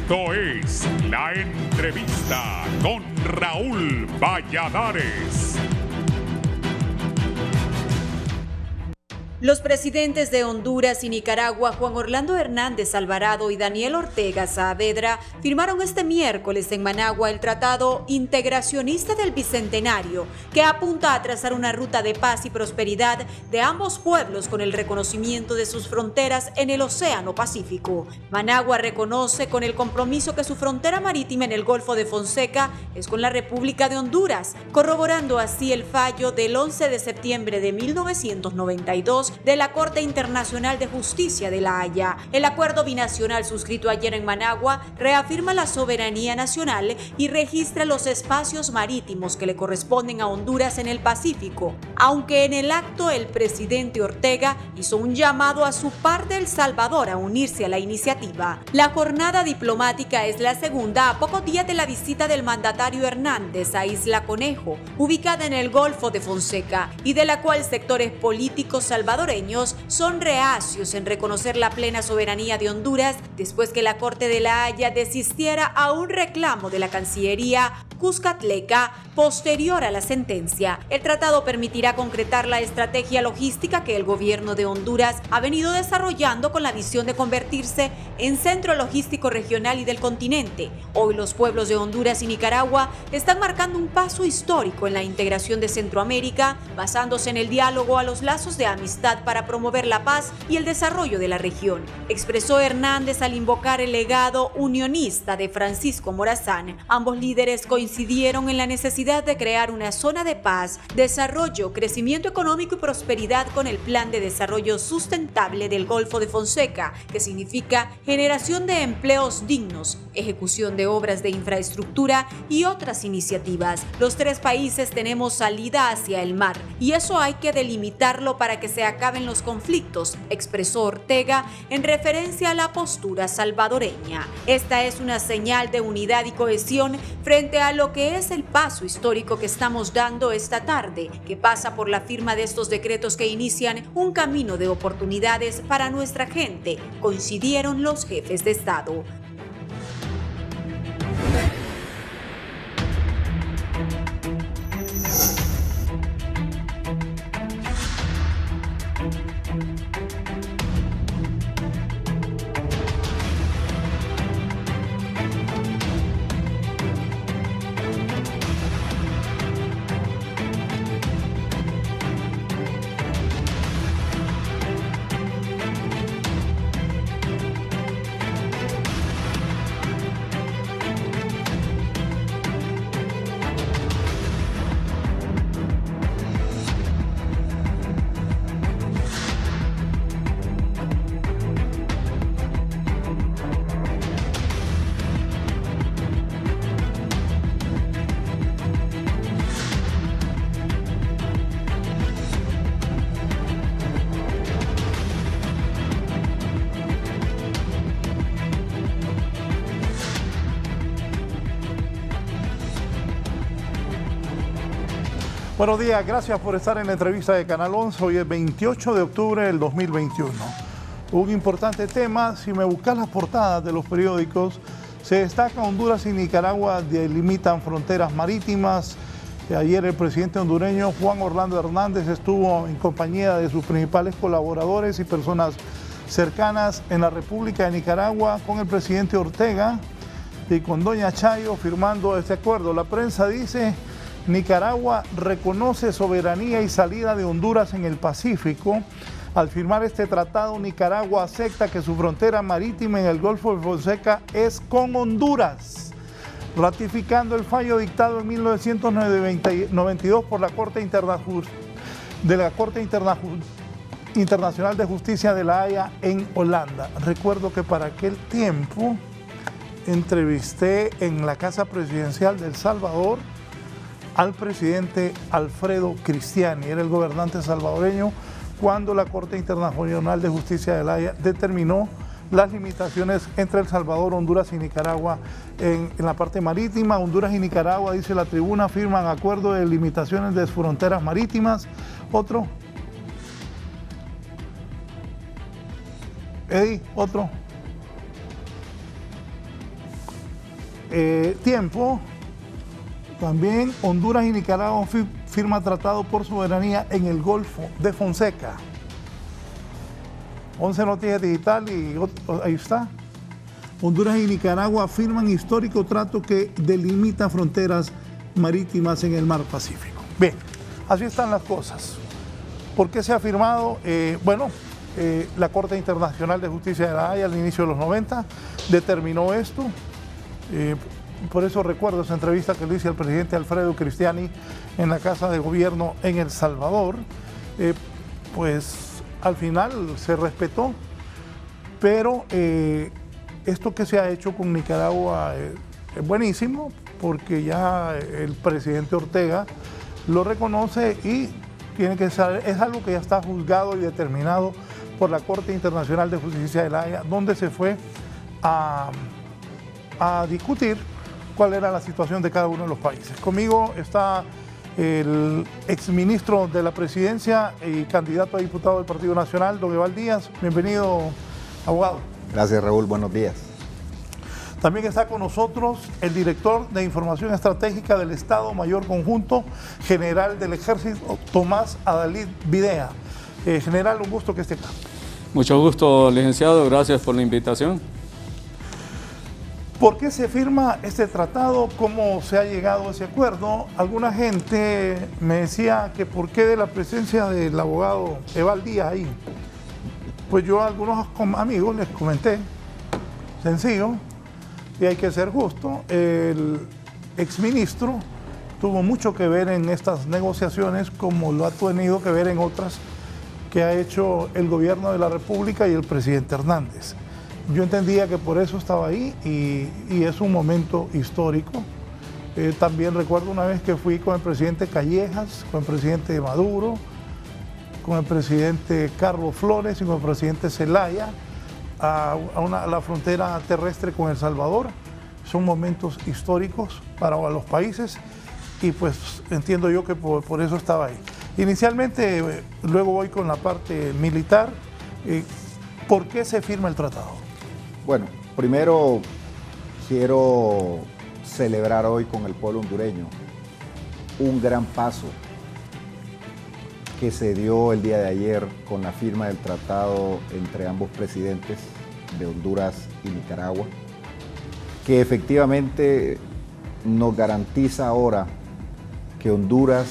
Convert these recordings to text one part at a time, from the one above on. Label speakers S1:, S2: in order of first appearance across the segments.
S1: Esto es La Entrevista con Raúl Valladares.
S2: Los presidentes de Honduras y Nicaragua, Juan Orlando Hernández Alvarado y Daniel Ortega Saavedra, firmaron este miércoles en Managua el Tratado Integracionista del Bicentenario, que apunta a trazar una ruta de paz y prosperidad de ambos pueblos con el reconocimiento de sus fronteras en el Océano Pacífico. Managua reconoce con el compromiso que su frontera marítima en el Golfo de Fonseca es con la República de Honduras, corroborando así el fallo del 11 de septiembre de 1992 de la Corte Internacional de Justicia de La Haya. El acuerdo binacional suscrito ayer en Managua reafirma la soberanía nacional y registra los espacios marítimos que le corresponden a Honduras en el Pacífico, aunque en el acto el presidente Ortega hizo un llamado a su par de El Salvador a unirse a la iniciativa. La jornada diplomática es la segunda a pocos días de la visita del mandatario Hernández a Isla Conejo, ubicada en el Golfo de Fonseca, y de la cual sectores políticos salvadoreños son reacios en reconocer la plena soberanía de Honduras después que la Corte de La Haya desistiera a un reclamo de la Cancillería Cuscatleca posterior a la sentencia. El tratado permitirá concretar la estrategia logística que el gobierno de Honduras ha venido desarrollando con la visión de convertirse en centro logístico regional y del continente. Hoy los pueblos de Honduras y Nicaragua están marcando un paso histórico en la integración de Centroamérica, basándose en el diálogo a los lazos de amistad para promover la paz y el desarrollo de la región, expresó Hernández al invocar el legado unionista de Francisco Morazán. Ambos líderes coincidieron en la necesidad de crear una zona de paz, desarrollo, crecimiento económico y prosperidad con el Plan de Desarrollo Sustentable del Golfo de Fonseca, que significa generación de empleos dignos, ejecución de obras de infraestructura y otras iniciativas. Los tres países tenemos salida hacia el mar y eso hay que delimitarlo para que se acaben los conflictos, expresó Ortega en referencia a la postura salvadoreña. Esta es una señal de unidad y cohesión frente a lo que es el paso histórico que estamos dando esta tarde, que pasa por la firma de estos decretos que inician un camino de oportunidades para nuestra gente, coincidieron los jefes de Estado.
S3: Buenos días, gracias por estar en la entrevista de Canal 11. Hoy es 28 de octubre del 2021. Un importante tema, si me buscas las portadas de los periódicos, se destaca Honduras y Nicaragua delimitan fronteras marítimas. Ayer el presidente hondureño Juan Orlando Hernández estuvo en compañía de sus principales colaboradores y personas cercanas en la República de Nicaragua con el presidente Ortega y con doña Chayo firmando este acuerdo. La prensa dice: Nicaragua reconoce soberanía y salida de Honduras en el Pacífico. Al firmar este tratado, Nicaragua acepta que su frontera marítima en el Golfo de Fonseca es con Honduras, ratificando el fallo dictado en 1992 por la Corte Internacional de Justicia de La Haya en Holanda. Recuerdo que para aquel tiempo entrevisté en la Casa Presidencial de El Salvador al presidente Alfredo Cristiani, era el gobernante salvadoreño cuando la Corte Internacional de Justicia de La Haya determinó las limitaciones entre El Salvador, Honduras y Nicaragua en la parte marítima. Honduras y Nicaragua, dice la tribuna, firman acuerdo de limitaciones de fronteras marítimas. Otro. Eddie, otro. tiempo, también Honduras y Nicaragua firman tratado por soberanía en el Golfo de Fonseca. 11 Noticias Digital y ahí está. Honduras y Nicaragua firman histórico trato que delimita fronteras marítimas en el Mar Pacífico. Bien, así están las cosas. ¿Por qué se ha firmado? La Corte Internacional de Justicia de La Haya al inicio de los 90 determinó esto. Por eso recuerdo esa entrevista que le hice al presidente Alfredo Cristiani en la Casa de Gobierno en El Salvador. Pues al final se respetó, pero esto que se ha hecho con Nicaragua es buenísimo, porque ya el presidente Ortega lo reconoce y tiene que ser, es algo que ya está juzgado y determinado por la Corte Internacional de Justicia de La Haya, donde se fue a discutir cuál era la situación de cada uno de los países. Conmigo está el exministro de la Presidencia y candidato a diputado del Partido Nacional, don Eval Díaz. Bienvenido, abogado.
S4: Gracias, Raúl. Buenos días.
S3: También está con nosotros el director de Información Estratégica del Estado Mayor Conjunto, general del Ejército, Tomás Adalid Videa. General, un gusto que esté acá.
S5: Mucho gusto, licenciado. Gracias por la invitación.
S3: ¿Por qué se firma este tratado? ¿Cómo se ha llegado a ese acuerdo? Alguna gente me decía que por qué de la presencia del abogado Eval Díaz ahí. Pues yo a algunos amigos les comenté, sencillo, y hay que ser justo, el exministro tuvo mucho que ver en estas negociaciones, como lo ha tenido que ver en otras que ha hecho el gobierno de la República y el presidente Hernández. Yo entendía que por eso estaba ahí y es un momento histórico. También recuerdo una vez que fui con el presidente Callejas, con el presidente Maduro, con el presidente Carlos Flores y con el presidente Zelaya a la frontera terrestre con El Salvador. Son momentos históricos para los países y pues entiendo yo que por eso estaba ahí. Inicialmente, luego voy con la parte militar. ¿Por qué se firma el tratado?
S4: Bueno, primero quiero celebrar hoy con el pueblo hondureño un gran paso que se dio el día de ayer con la firma del tratado entre ambos presidentes de Honduras y Nicaragua, que efectivamente nos garantiza ahora que Honduras,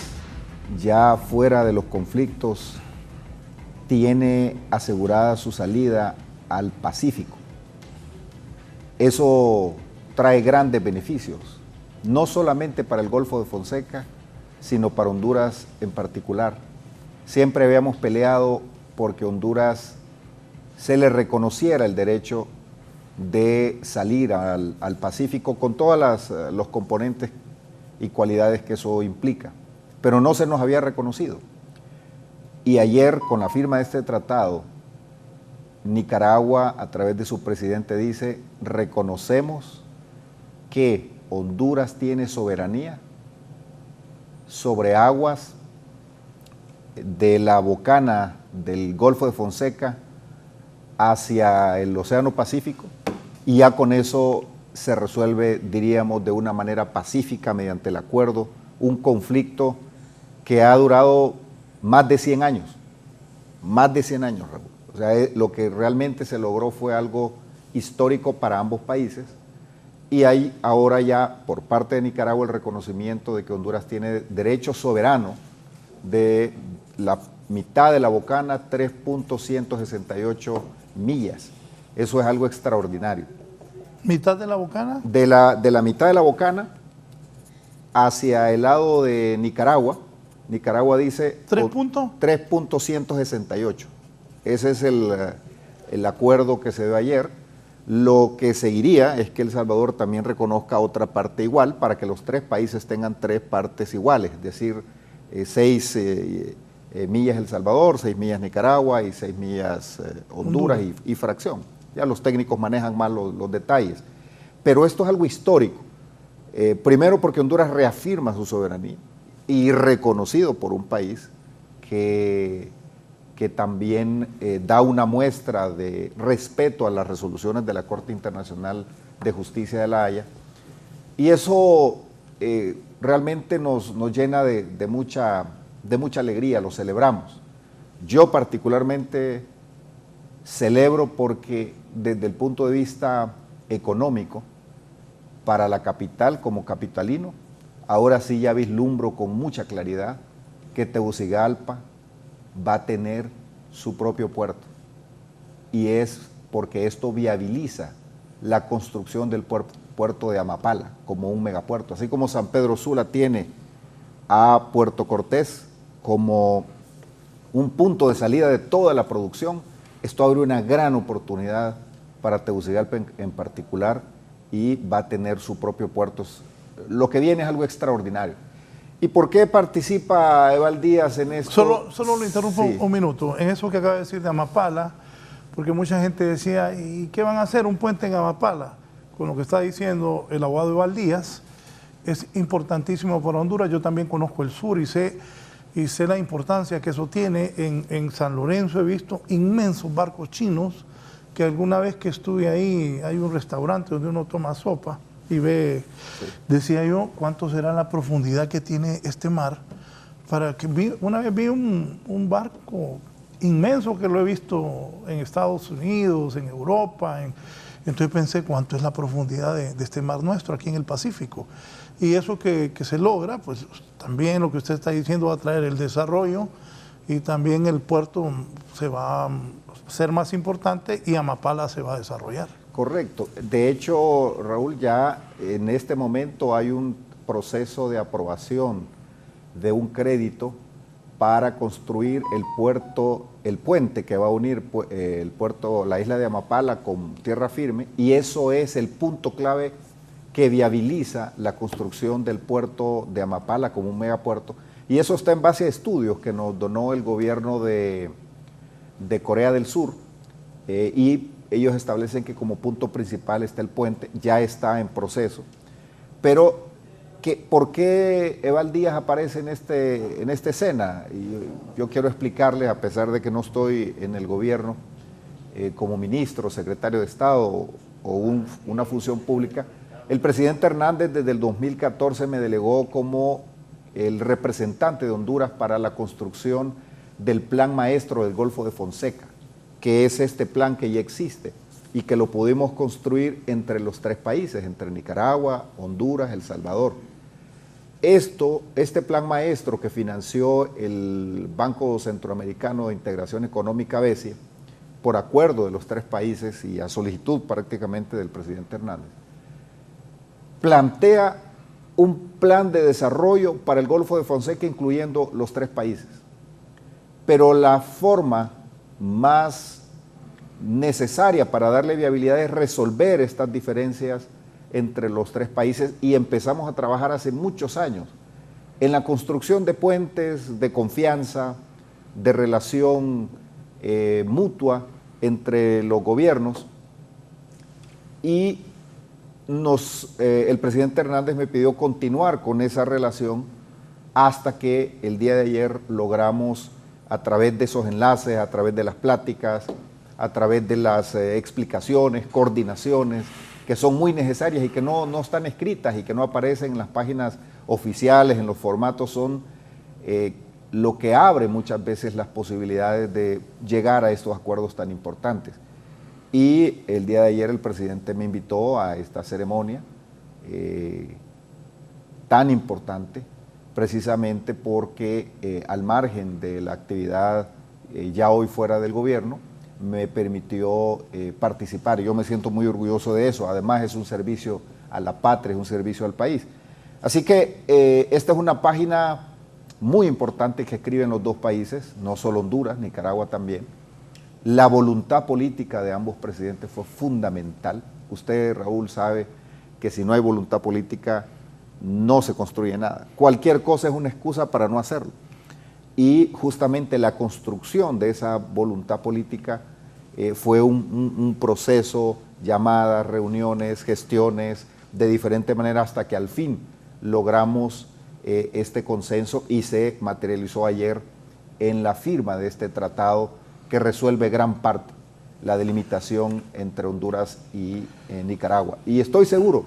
S4: ya fuera de los conflictos, tiene asegurada su salida al Pacífico. Eso trae grandes beneficios, no solamente para el Golfo de Fonseca, sino para Honduras en particular. Siempre habíamos peleado porque Honduras se le reconociera el derecho de salir al Pacífico con todos los componentes y cualidades que eso implica, pero no se nos había reconocido. Y ayer, con la firma de este tratado, Nicaragua, a través de su presidente, dice: reconocemos que Honduras tiene soberanía sobre aguas de la bocana del Golfo de Fonseca hacia el Océano Pacífico, y ya con eso se resuelve, diríamos, de una manera pacífica mediante el acuerdo, un conflicto que ha durado más de 100 años, Raúl. O sea, lo que realmente se logró fue algo histórico para ambos países, y hay ahora ya por parte de Nicaragua el reconocimiento de que Honduras tiene derecho soberano de la mitad de la bocana, 3.168 millas. Eso es algo extraordinario.
S3: ¿Mitad de la bocana?
S4: De la mitad de la bocana hacia el lado de Nicaragua. Nicaragua dice 3.168. Ese es el acuerdo que se dio ayer. Lo que seguiría es que El Salvador también reconozca otra parte igual para que los tres países tengan tres partes iguales, es decir, 6 millas El Salvador, 6 millas Nicaragua y 6 millas Honduras y fracción. Ya los técnicos manejan más los detalles. Pero esto es algo histórico. Primero porque Honduras reafirma su soberanía y reconocido por un país que también da una muestra de respeto a las resoluciones de la Corte Internacional de Justicia de La Haya. Y eso realmente nos llena de mucha alegría, lo celebramos. Yo particularmente celebro porque desde el punto de vista económico, para la capital como capitalino, ahora sí ya vislumbro con mucha claridad que Tegucigalpa va a tener su propio puerto. Y es porque esto viabiliza la construcción del puerto de Amapala como un megapuerto. Así como San Pedro Sula tiene a Puerto Cortés como un punto de salida de toda la producción, esto abre una gran oportunidad para Tegucigalpa en particular y va a tener su propio puerto. Lo que viene es algo extraordinario. ¿Y por qué participa Eval Díaz en esto?
S3: Solo lo interrumpo un minuto. En eso que acaba de decir de Amapala, porque mucha gente decía, ¿y qué van a hacer un puente en Amapala? Con lo que está diciendo el abogado Eval Díaz, es importantísimo para Honduras. Yo también conozco el sur y sé la importancia que eso tiene. En San Lorenzo he visto inmensos barcos chinos, que alguna vez que estuve ahí, hay un restaurante donde uno toma sopa y ve, decía yo, ¿cuánto será la profundidad que tiene este mar? Una vez vi un barco inmenso que lo he visto en Estados Unidos, en Europa, entonces pensé, ¿cuánto es la profundidad de este mar nuestro aquí en el Pacífico? Y eso que se logra, pues también lo que usted está diciendo va a traer el desarrollo y también el puerto se va a ser más importante y Amapala se va a desarrollar.
S4: Correcto. De hecho, Raúl, ya en este momento hay un proceso de aprobación de un crédito para construir el puente que va a unir el puerto, la isla de Amapala con tierra firme, y eso es el punto clave que viabiliza la construcción del puerto de Amapala como un megapuerto, y eso está en base a estudios que nos donó el gobierno de Corea del Sur, y ellos establecen que como punto principal está el puente, ya está en proceso. Pero, ¿por qué Eval Díaz aparece en esta escena? Y yo quiero explicarle, a pesar de que no estoy en el gobierno como ministro, secretario de Estado o una función pública, el presidente Hernández desde el 2014 me delegó como el representante de Honduras para la construcción del Plan Maestro del Golfo de Fonseca, que es este plan que ya existe y que lo pudimos construir entre los tres países, entre Nicaragua, Honduras, El Salvador. Este plan maestro que financió el Banco Centroamericano de Integración Económica, BESIE, por acuerdo de los tres países y a solicitud prácticamente del presidente Hernández, plantea un plan de desarrollo para el Golfo de Fonseca incluyendo los tres países. Pero la forma más necesaria para darle viabilidad es resolver estas diferencias entre los tres países, y empezamos a trabajar hace muchos años en la construcción de puentes de confianza, de relación mutua entre los gobiernos, y el presidente Hernández me pidió continuar con esa relación hasta que el día de ayer logramos, a través de esos enlaces, a través de las pláticas, a través de las explicaciones, coordinaciones, que son muy necesarias y que no están escritas y que no aparecen en las páginas oficiales, en los formatos, son lo que abre muchas veces las posibilidades de llegar a estos acuerdos tan importantes. Y el día de ayer el presidente me invitó a esta ceremonia tan importante, precisamente porque al margen de la actividad ya hoy fuera del gobierno, me permitió participar. Yo me siento muy orgulloso de eso. Además es un servicio a la patria, es un servicio al país. Así que esta es una página muy importante que escriben los dos países, no solo Honduras, Nicaragua también. La voluntad política de ambos presidentes fue fundamental. Usted, Raúl, sabe que si no hay voluntad política no se construye nada. Cualquier cosa es una excusa para no hacerlo. Y justamente la construcción de esa voluntad política fue un proceso, llamadas, reuniones, gestiones, de diferente manera, hasta que al fin logramos este consenso y se materializó ayer en la firma de este tratado que resuelve gran parte la delimitación entre Honduras y Nicaragua. Y estoy seguro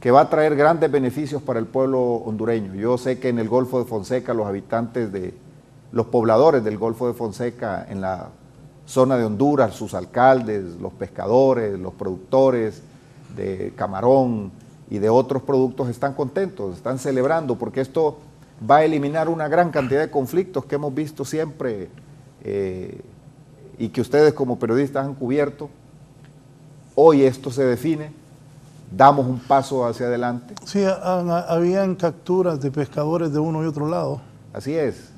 S4: que va a traer grandes beneficios para el pueblo hondureño. Yo sé que en el Golfo de Fonseca los pobladores del Golfo de Fonseca en la zona de Honduras, sus alcaldes, los pescadores, los productores de camarón y de otros productos están contentos, están celebrando, porque esto va a eliminar una gran cantidad de conflictos que hemos visto siempre y que ustedes como periodistas han cubierto. Hoy esto se define, damos un paso hacia adelante.
S3: Sí, habían capturas de pescadores de uno y otro lado.
S4: Así es,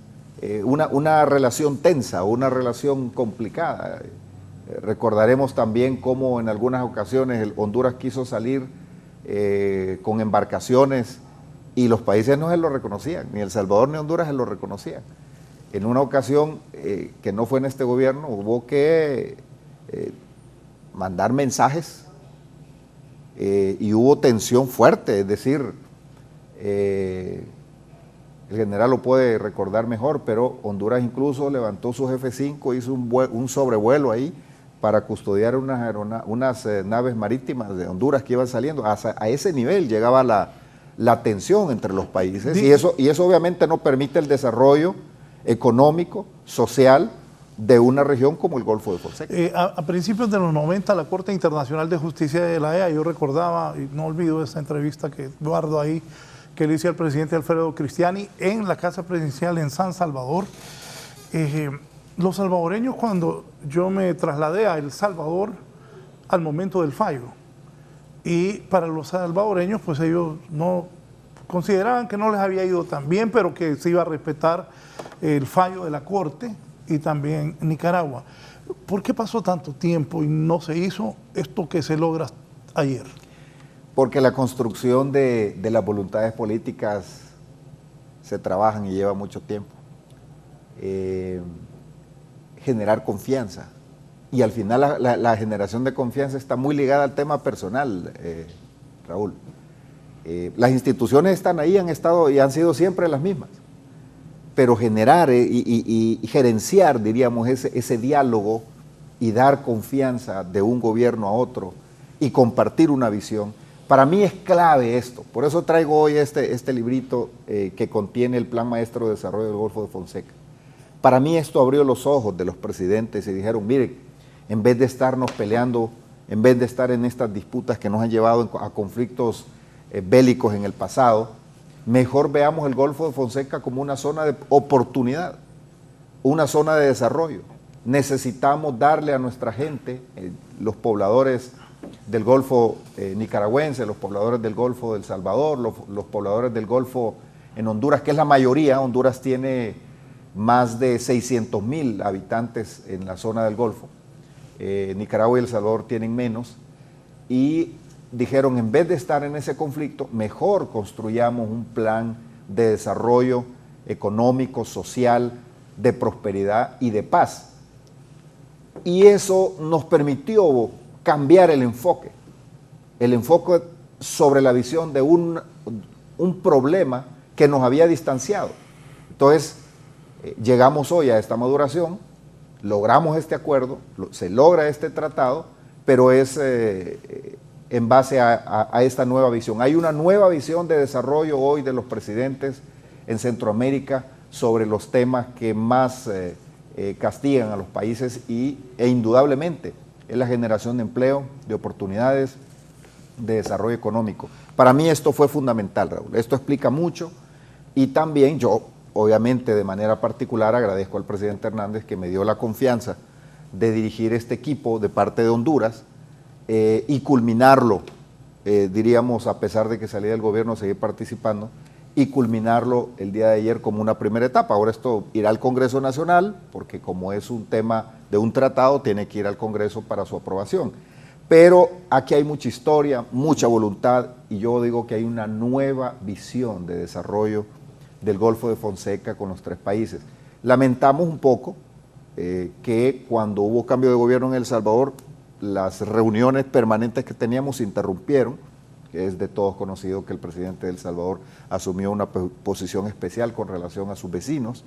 S4: una relación tensa, una relación complicada. Recordaremos también cómo en algunas ocasiones Honduras quiso salir con embarcaciones y los países no se lo reconocían, ni El Salvador ni Honduras se lo reconocían. En una ocasión, que no fue en este gobierno, hubo que mandar mensajes y hubo tensión fuerte, es decir, el general lo puede recordar mejor, pero Honduras incluso levantó su F-5, hizo un sobrevuelo ahí para custodiar unas naves marítimas de Honduras que iban saliendo. A ese nivel llegaba la tensión entre los países y eso obviamente no permite el desarrollo económico, social de una región como el Golfo de Fonseca.
S3: A principios de los 90, la Corte Internacional de Justicia de la EA, yo recordaba, y no olvido esta entrevista que guardo ahí, que le hice al presidente Alfredo Cristiani en la Casa Presidencial en San Salvador. Los salvadoreños, cuando yo me trasladé a El Salvador al momento del fallo, y para los salvadoreños, pues ellos no consideraban que no les había ido tan bien, pero que se iba a respetar el fallo de la Corte, y también Nicaragua. ¿Por qué pasó tanto tiempo y no se hizo esto que se logra ayer?
S4: Porque la construcción de las voluntades políticas se trabajan y lleva mucho tiempo. Generar confianza. Y al final la generación de confianza está muy ligada al tema personal, Raúl. Las instituciones están ahí, han estado y han sido siempre las mismas. Pero generar y gerenciar, diríamos, ese diálogo y dar confianza de un gobierno a otro y compartir una visión, para mí es clave esto. Por eso traigo hoy este librito que contiene el Plan Maestro de Desarrollo del Golfo de Fonseca. Para mí esto abrió los ojos de los presidentes y dijeron, miren, en vez de estarnos peleando, en vez de estar en estas disputas que nos han llevado a conflictos bélicos en el pasado, mejor veamos el Golfo de Fonseca como una zona de oportunidad, una zona de desarrollo. Necesitamos darle a nuestra gente, los pobladores del Golfo nicaragüense, los pobladores del Golfo de El Salvador, los pobladores del Golfo en Honduras, que es la mayoría. Honduras tiene más de 600,000 habitantes en la zona del Golfo. Nicaragua y El Salvador tienen menos. Y dijeron, en vez de estar en ese conflicto, mejor construyamos un plan de desarrollo económico, social, de prosperidad y de paz. Y eso nos permitió cambiar el enfoque sobre la visión de un problema que nos había distanciado. Entonces, llegamos hoy a esta maduración, logramos este acuerdo, se logra este tratado, pero es en base a esta nueva visión. Hay una nueva visión de desarrollo hoy de los presidentes en Centroamérica sobre los temas que más castigan a los países e indudablemente es la generación de empleo, de oportunidades, de desarrollo económico. Para mí esto fue fundamental, Raúl. Esto explica mucho y también yo, obviamente de manera particular, agradezco al presidente Hernández que me dio la confianza de dirigir este equipo de parte de Honduras y culminarlo, diríamos, a pesar de que salí del gobierno, seguir participando, y culminarlo el día de ayer como una primera etapa. Ahora esto irá al Congreso Nacional, porque como es un tema de un tratado, tiene que ir al Congreso para su aprobación. Pero aquí hay mucha historia, mucha voluntad, y yo digo que hay una nueva visión de desarrollo del Golfo de Fonseca con los tres países. Lamentamos un poco que cuando hubo cambio de gobierno en El Salvador, las reuniones permanentes que teníamos se interrumpieron, que es de todos conocido que el presidente de El Salvador asumió una posición especial con relación a sus vecinos,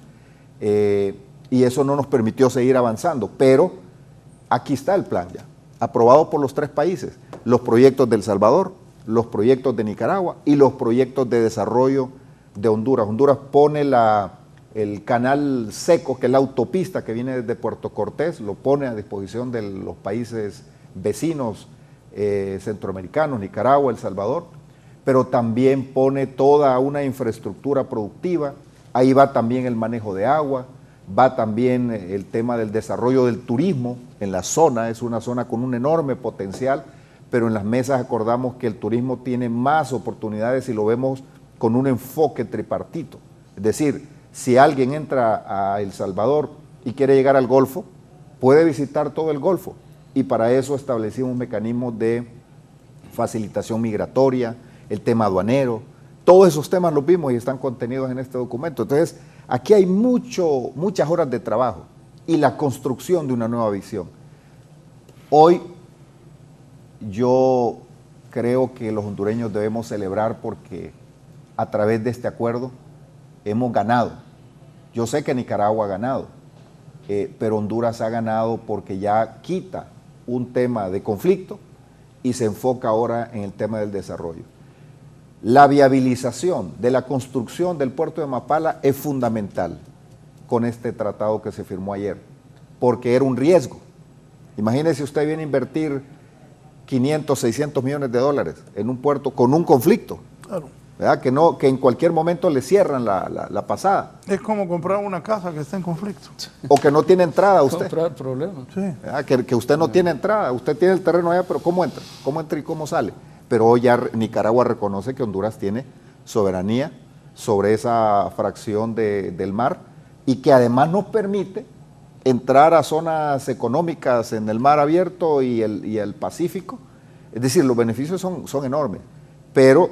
S4: y eso no nos permitió seguir avanzando, pero aquí está el plan ya, aprobado por los tres países, los proyectos de El Salvador, los proyectos de Nicaragua y los proyectos de desarrollo de Honduras. Honduras pone el canal seco, que es la autopista que viene desde Puerto Cortés, lo pone a disposición de los países vecinos centroamericanos, Nicaragua, El Salvador, pero también pone toda una infraestructura productiva. Ahí va también el manejo de agua, va también el tema del desarrollo del turismo en la zona. Es una zona con un enorme potencial, pero en las mesas acordamos que el turismo tiene más oportunidades si lo vemos con un enfoque tripartito. Es decir, si alguien entra a El Salvador y quiere llegar al Golfo, puede visitar todo el Golfo, y para eso establecimos mecanismos de facilitación migratoria, el tema aduanero. Todos esos temas los vimos y están contenidos en este documento. Entonces, aquí hay muchas horas de trabajo y la construcción de una nueva visión. Hoy yo creo que los hondureños debemos celebrar porque a través de este acuerdo hemos ganado. Yo sé que Nicaragua ha ganado, pero Honduras ha ganado porque ya quita un tema de conflicto y se enfoca ahora en el tema del desarrollo. La viabilización de la construcción del puerto de Mapala es fundamental con este tratado que se firmó ayer, porque era un riesgo. Imagínese usted viene a invertir 500, 600 millones de dólares en un puerto con un conflicto,
S3: Claro.
S4: ¿verdad? Que en cualquier momento le cierran la pasada.
S3: Es como comprar una casa que está en conflicto.
S4: O que no tiene entrada usted.
S5: Comprar problemas.
S3: Sí.
S4: ¿Verdad? Que usted no tiene entrada, usted tiene el terreno allá, pero ¿cómo entra? ¿Cómo entra y cómo sale? Pero hoy ya Nicaragua reconoce que Honduras tiene soberanía sobre esa fracción del mar y que además nos permite entrar a zonas económicas en el mar abierto y el Pacífico. Es decir, los beneficios son enormes, pero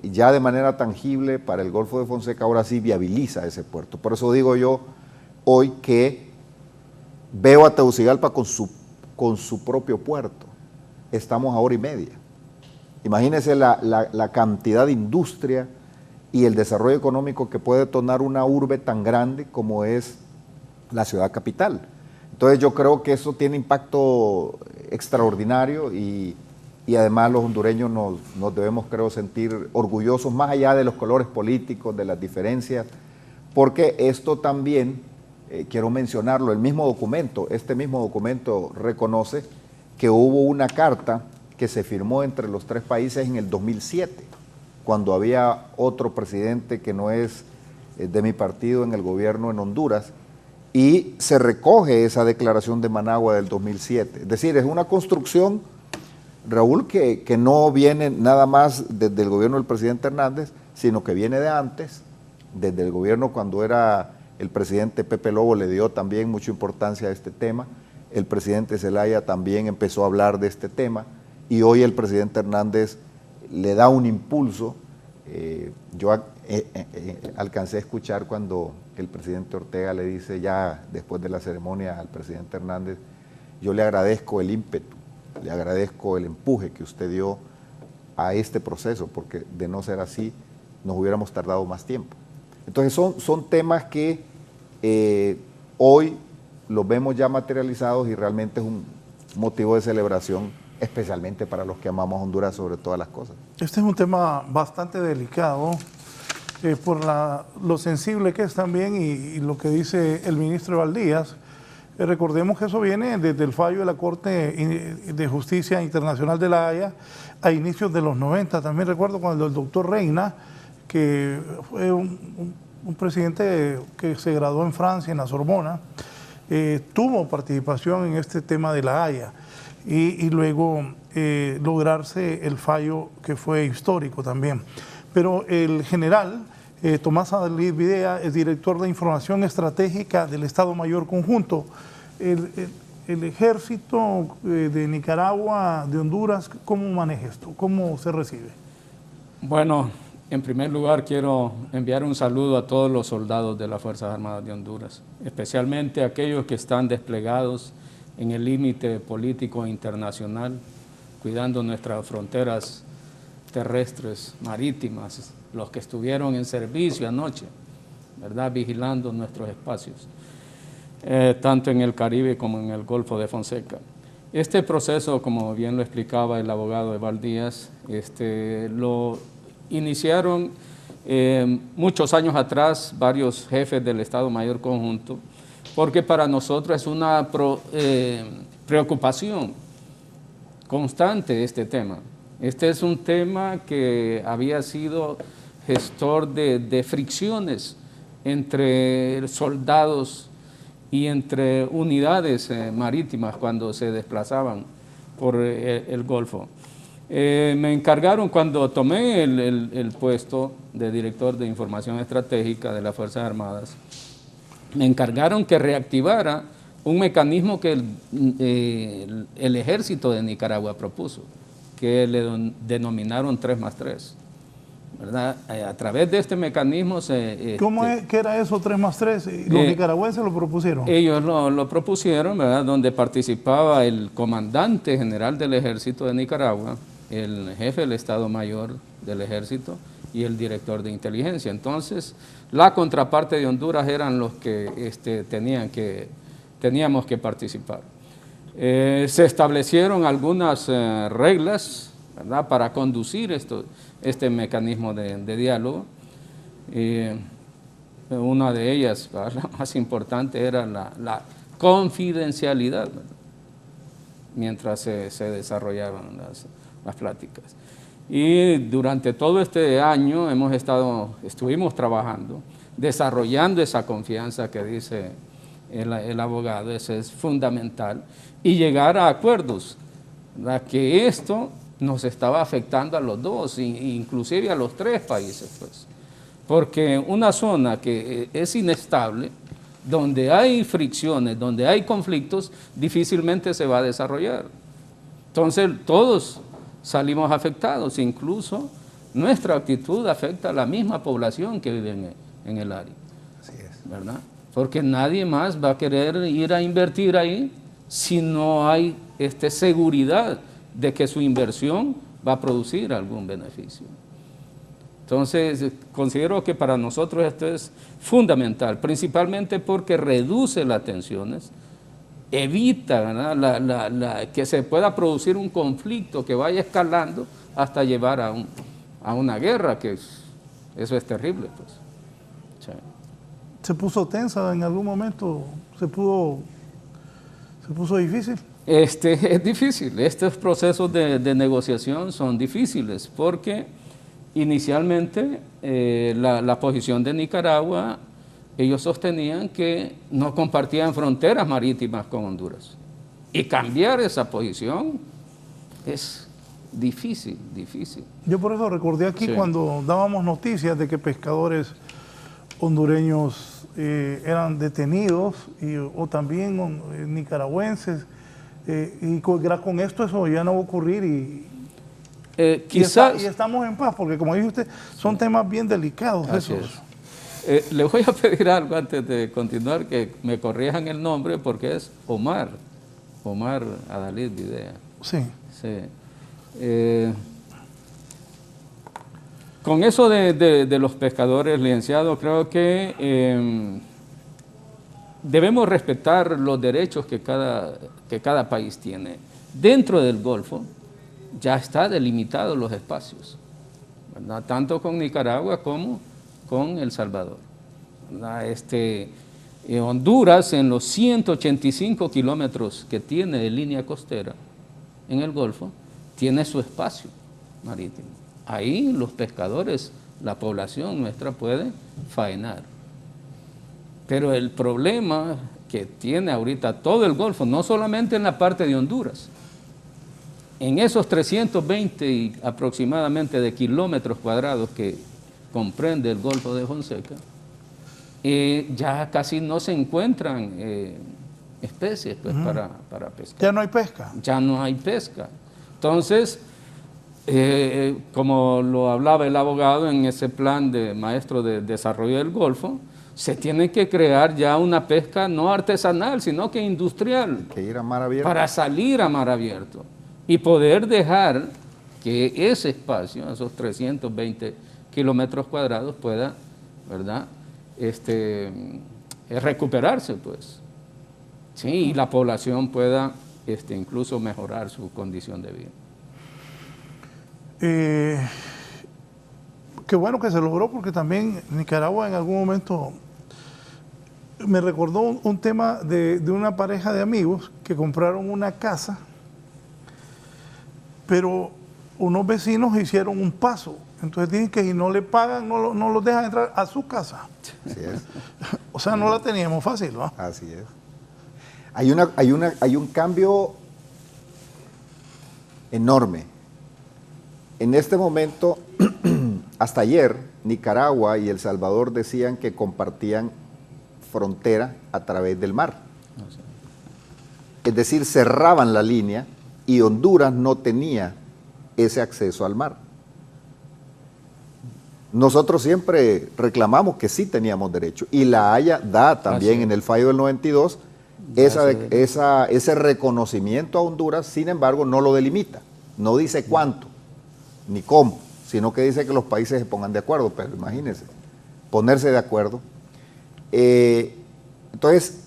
S4: ya de manera tangible para el Golfo de Fonseca ahora sí viabiliza ese puerto. Por eso digo yo hoy que veo a Tegucigalpa con su propio puerto. Estamos a hora y media. Imagínense la cantidad de industria y el desarrollo económico que puede detonar una urbe tan grande como es la ciudad capital. Entonces yo creo que eso tiene impacto extraordinario y además los hondureños nos debemos, creo, sentir orgullosos, más allá de los colores políticos, de las diferencias, porque esto también, quiero mencionarlo, este mismo documento reconoce que hubo una carta que se firmó entre los tres países en el 2007, cuando había otro presidente que no es de mi partido en el gobierno en Honduras, y se recoge esa declaración de Managua del 2007. Es decir, es una construcción, Raúl, que no viene nada más desde el gobierno del presidente Hernández, sino que viene de antes, desde el gobierno cuando era el presidente Pepe Lobo, le dio también mucha importancia a este tema. El presidente Zelaya también empezó a hablar de este tema y hoy el presidente Hernández le da un impulso. Yo alcancé a escuchar cuando el presidente Ortega le dice ya después de la ceremonia al presidente Hernández, yo le agradezco el ímpetu, le agradezco el empuje que usted dio a este proceso, porque de no ser así nos hubiéramos tardado más tiempo. Entonces son temas que hoy los vemos ya materializados y realmente es un motivo de celebración, especialmente para los que amamos Honduras sobre todas las cosas.
S3: Este es un tema bastante delicado por lo sensible que es también y lo que dice el ministro Valdías. Recordemos que eso viene desde el fallo de la Corte de Justicia Internacional de La Haya a inicios de los 90. También recuerdo cuando el doctor Reina, que fue un presidente que se graduó en Francia, en la Sorbona, tuvo participación en este tema de La Haya y luego lograrse el fallo que fue histórico también. Pero el general Tomás Adalid Videa es director de Información Estratégica del Estado Mayor Conjunto. El ejército de Nicaragua, de Honduras, ¿cómo maneja esto? ¿Cómo se recibe?
S5: Bueno, en primer lugar quiero enviar un saludo a todos los soldados de las Fuerzas Armadas de Honduras, especialmente a aquellos que están desplegados en el límite político internacional, cuidando nuestras fronteras terrestres, marítimas, los que estuvieron en servicio anoche, ¿verdad?, vigilando nuestros espacios, tanto en el Caribe como en el Golfo de Fonseca. Este proceso, como bien lo explicaba el abogado Eval Díaz, lo iniciaron muchos años atrás varios jefes del Estado Mayor Conjunto, porque para nosotros es una preocupación constante este tema. Este es un tema que había sido gestor de fricciones entre soldados y entre unidades marítimas cuando se desplazaban por el Golfo. Me encargaron, cuando tomé el puesto de director de información estratégica de las Fuerzas Armadas, me encargaron que reactivara un mecanismo que el ejército de Nicaragua propuso, que le denominaron 3+3. ¿Verdad? A través de este mecanismo
S3: ¿Qué era eso 3+3? ¿Los nicaragüenses lo propusieron?
S5: Ellos lo propusieron, ¿verdad? Donde participaba el comandante general del ejército de Nicaragua, el jefe del Estado Mayor del ejército y el director de inteligencia. Entonces, la contraparte de Honduras eran los que teníamos que participar. Se establecieron algunas reglas, ¿verdad?, para conducir este mecanismo de diálogo. Una de ellas, la más importante, era la confidencialidad, ¿verdad?, mientras se desarrollaban las pláticas. Y durante todo este año estuvimos trabajando, desarrollando esa confianza que dice el abogado. Eso es fundamental, y llegar a acuerdos, ¿verdad?, que esto nos estaba afectando a los dos, inclusive a los tres países, pues. Porque una zona que es inestable, donde hay fricciones, donde hay conflictos, difícilmente se va a desarrollar. Entonces todos salimos afectados, incluso nuestra actitud afecta a la misma población que vive en el área.
S4: Así es.
S5: ¿Verdad? Porque nadie más va a querer ir a invertir ahí si no hay seguridad de que su inversión va a producir algún beneficio. Entonces, considero que para nosotros esto es fundamental, principalmente porque reduce las tensiones, evita, ¿verdad?, que se pueda producir un conflicto que vaya escalando hasta llevar a una guerra, que eso es terrible, pues. Sí.
S3: ¿Se puso tensa en algún momento? ¿Se puso difícil?
S5: Es difícil. Estos procesos de negociación son difíciles porque inicialmente la posición de Nicaragua, ellos sostenían que no compartían fronteras marítimas con Honduras. Y cambiar esa posición es difícil.
S3: Yo por eso recordé aquí, sí, cuando dábamos noticias de que pescadores hondureños eran detenidos o también nicaragüenses. Y con esto eso ya no va a ocurrir y estamos en paz, porque como dijo usted, son temas bien delicados esos.
S5: Le voy a pedir algo antes de continuar, que me corrijan el nombre, porque es Omar Adalid Videa.
S3: Sí.
S5: Con eso de los pescadores, licenciado, creo que debemos respetar los derechos que cada país tiene. Dentro del Golfo ya está delimitados los espacios, ¿verdad?, tanto con Nicaragua como con El Salvador, ¿verdad? Honduras, en los 185 kilómetros que tiene de línea costera en el Golfo, tiene su espacio marítimo. Ahí los pescadores, la población nuestra, puede faenar. Pero el problema que tiene ahorita todo el Golfo, no solamente en la parte de Honduras, en esos 320 aproximadamente de kilómetros cuadrados que comprende el Golfo de Fonseca, ya casi no se encuentran especies, pues, para pescar.
S3: Ya no hay pesca.
S5: Ya no hay pesca. Entonces, como lo hablaba el abogado en ese plan de maestro de desarrollo del Golfo, se tiene que crear ya una pesca no artesanal, sino que industrial.
S4: Que ir a mar abierto.
S5: Para salir a mar abierto y poder dejar que ese espacio, esos 320 kilómetros cuadrados, pueda, ¿verdad?, recuperarse, pues. Sí, y la población pueda incluso mejorar su condición de vida.
S3: Qué bueno que se logró, porque también Nicaragua en algún momento me recordó un tema de una pareja de amigos que compraron una casa, pero unos vecinos hicieron un paso. Entonces dicen que si no le pagan, no los dejan entrar a su casa.
S4: Así es.
S3: O sea, no la teníamos fácil, ¿no?
S4: Así es. Hay un cambio enorme. En este momento, hasta ayer, Nicaragua y El Salvador decían que compartían frontera a través del mar. Es decir, cerraban la línea y Honduras no tenía ese acceso al mar. Nosotros siempre reclamamos que sí teníamos derecho, y la Haya da también en el fallo del 92 ese reconocimiento a Honduras. Sin embargo, no lo delimita, no dice cuánto ni cómo, sino que dice que los países se pongan de acuerdo. Pero imagínense, ponerse de acuerdo. Entonces,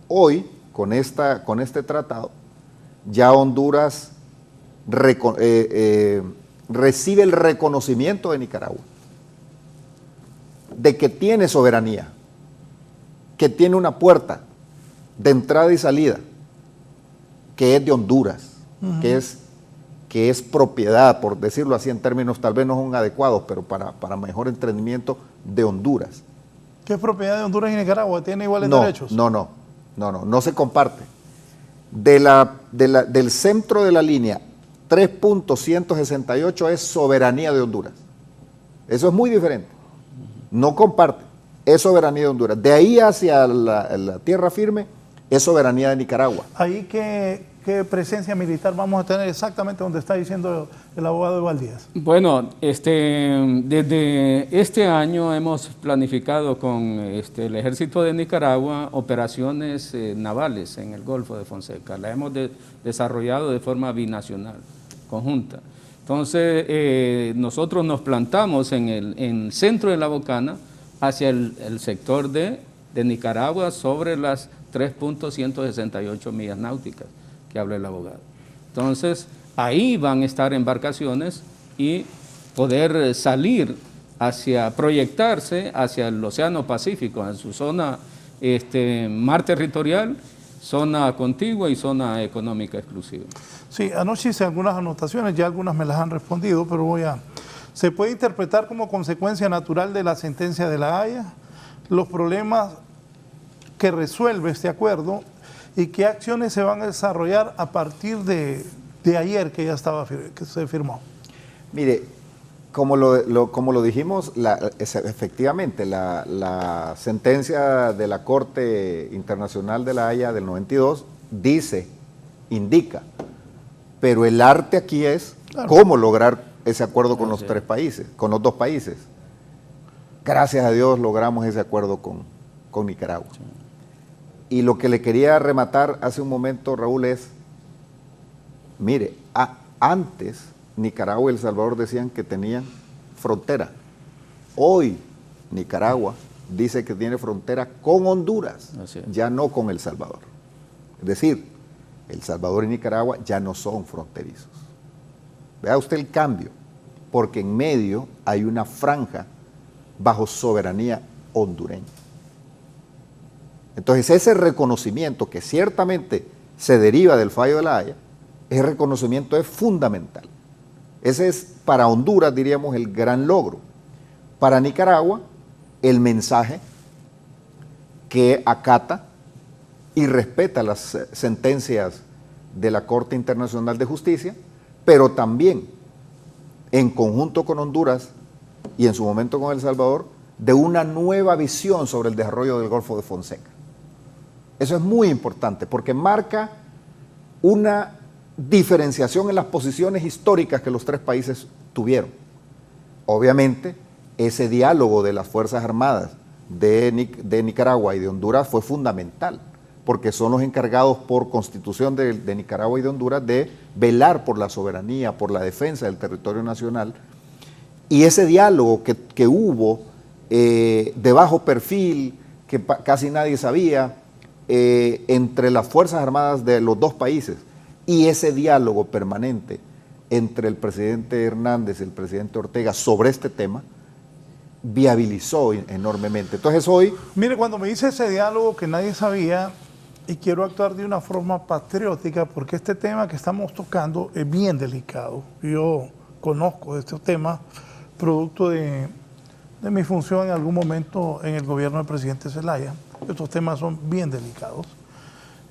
S4: hoy, con este tratado, ya Honduras recibe el reconocimiento de Nicaragua de que tiene soberanía, que tiene una puerta de entrada y salida, que es de Honduras, que es propiedad, por decirlo así en términos tal vez no son adecuados, pero para mejor entendimiento, de Honduras.
S3: ¿Qué es propiedad de Honduras y Nicaragua? ¿Tiene iguales derechos?
S4: No se comparte. Del centro de la línea 3.168 es soberanía de Honduras. Eso es muy diferente. No comparte, es soberanía de Honduras. De ahí hacia la tierra firme es soberanía de Nicaragua.
S3: Ahí qué presencia militar vamos a tener exactamente donde está diciendo el abogado Eval Díaz.
S5: Bueno, desde este año hemos planificado con el Ejército de Nicaragua operaciones navales en el Golfo de Fonseca. La hemos desarrollado de forma binacional, conjunta. Entonces, nosotros nos plantamos en el centro de la Bocana hacia el sector de Nicaragua sobre las 3.168 millas náuticas que habla el abogado. Entonces, ahí van a estar embarcaciones y poder salir proyectarse hacia el Océano Pacífico, en su zona mar territorial, zona contigua y zona económica exclusiva.
S3: Sí, anoche hice algunas anotaciones, ya algunas me las han respondido, pero ¿se puede interpretar como consecuencia natural de la sentencia de la Haya los problemas que resuelve este acuerdo y qué acciones se van a desarrollar a partir de ayer que se firmó?
S4: Mire, como lo dijimos, efectivamente la sentencia de la Corte Internacional de la Haya del 92 indica, pero el arte aquí es cómo lograr ese acuerdo con los dos países. Gracias a Dios logramos ese acuerdo con Nicaragua. Y lo que le quería rematar hace un momento, Raúl, es, mire, antes Nicaragua y El Salvador decían que tenían frontera. Hoy Nicaragua dice que tiene frontera con Honduras, ya no con El Salvador. Es decir, El Salvador y Nicaragua ya no son fronterizos. Vea usted el cambio, porque en medio hay una franja bajo soberanía hondureña. Entonces ese reconocimiento, que ciertamente se deriva del fallo de la Haya, ese reconocimiento es fundamental. Ese es para Honduras, diríamos, el gran logro. Para Nicaragua, el mensaje que acata y respeta las sentencias de la Corte Internacional de Justicia, pero también en conjunto con Honduras y en su momento con El Salvador, de una nueva visión sobre el desarrollo del Golfo de Fonseca. Eso es muy importante porque marca una diferenciación en las posiciones históricas que los tres países tuvieron. Obviamente, ese diálogo de las Fuerzas Armadas de Nicaragua y de Honduras fue fundamental, porque son los encargados por constitución de Nicaragua y de Honduras de velar por la soberanía, por la defensa del territorio nacional. Y ese diálogo que hubo de bajo perfil, que casi nadie sabía, entre las Fuerzas Armadas de los dos países, y ese diálogo permanente entre el presidente Hernández y el presidente Ortega sobre este tema viabilizó enormemente. Entonces hoy...
S3: Mire, cuando me dice ese diálogo que nadie sabía, y quiero actuar de una forma patriótica, porque este tema que estamos tocando es bien delicado. Yo conozco este tema, producto de mi función en algún momento en el gobierno del presidente Zelaya. Estos temas son bien delicados.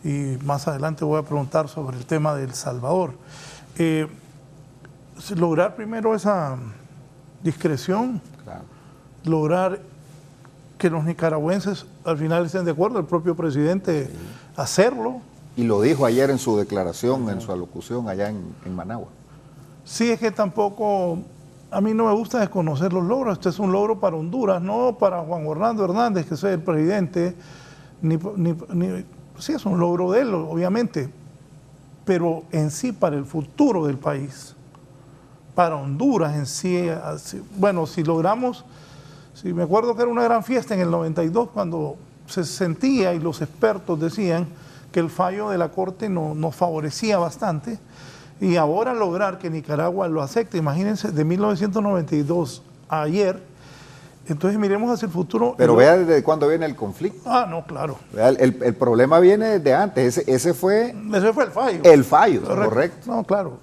S3: Y más adelante voy a preguntar sobre el tema de El Salvador. Lograr primero esa discreción,
S4: Claro.
S3: lograr que los nicaragüenses al final estén de acuerdo, el propio presidente hacerlo.
S4: Y lo dijo ayer en su declaración, en su alocución allá en Managua.
S3: Sí, es que tampoco, a mí no me gusta desconocer los logros. Este es un logro para Honduras, no para Juan Orlando Hernández, que sea el presidente, sí es un logro de él, obviamente, pero en sí para el futuro del país, para Honduras en sí. Bueno, si logramos, si me acuerdo que era una gran fiesta en el 92 cuando se sentía y los expertos decían que el fallo de la Corte nos favorecía bastante, y ahora lograr que Nicaragua lo acepte, imagínense, de 1992 a ayer. Entonces miremos hacia el futuro.
S4: Pero vea desde cuándo viene el conflicto.
S3: Ah, no, claro.
S4: Vea, el problema viene desde antes, ese fue
S3: Ese fue el fallo.
S4: el fallo, correcto.
S3: No, claro.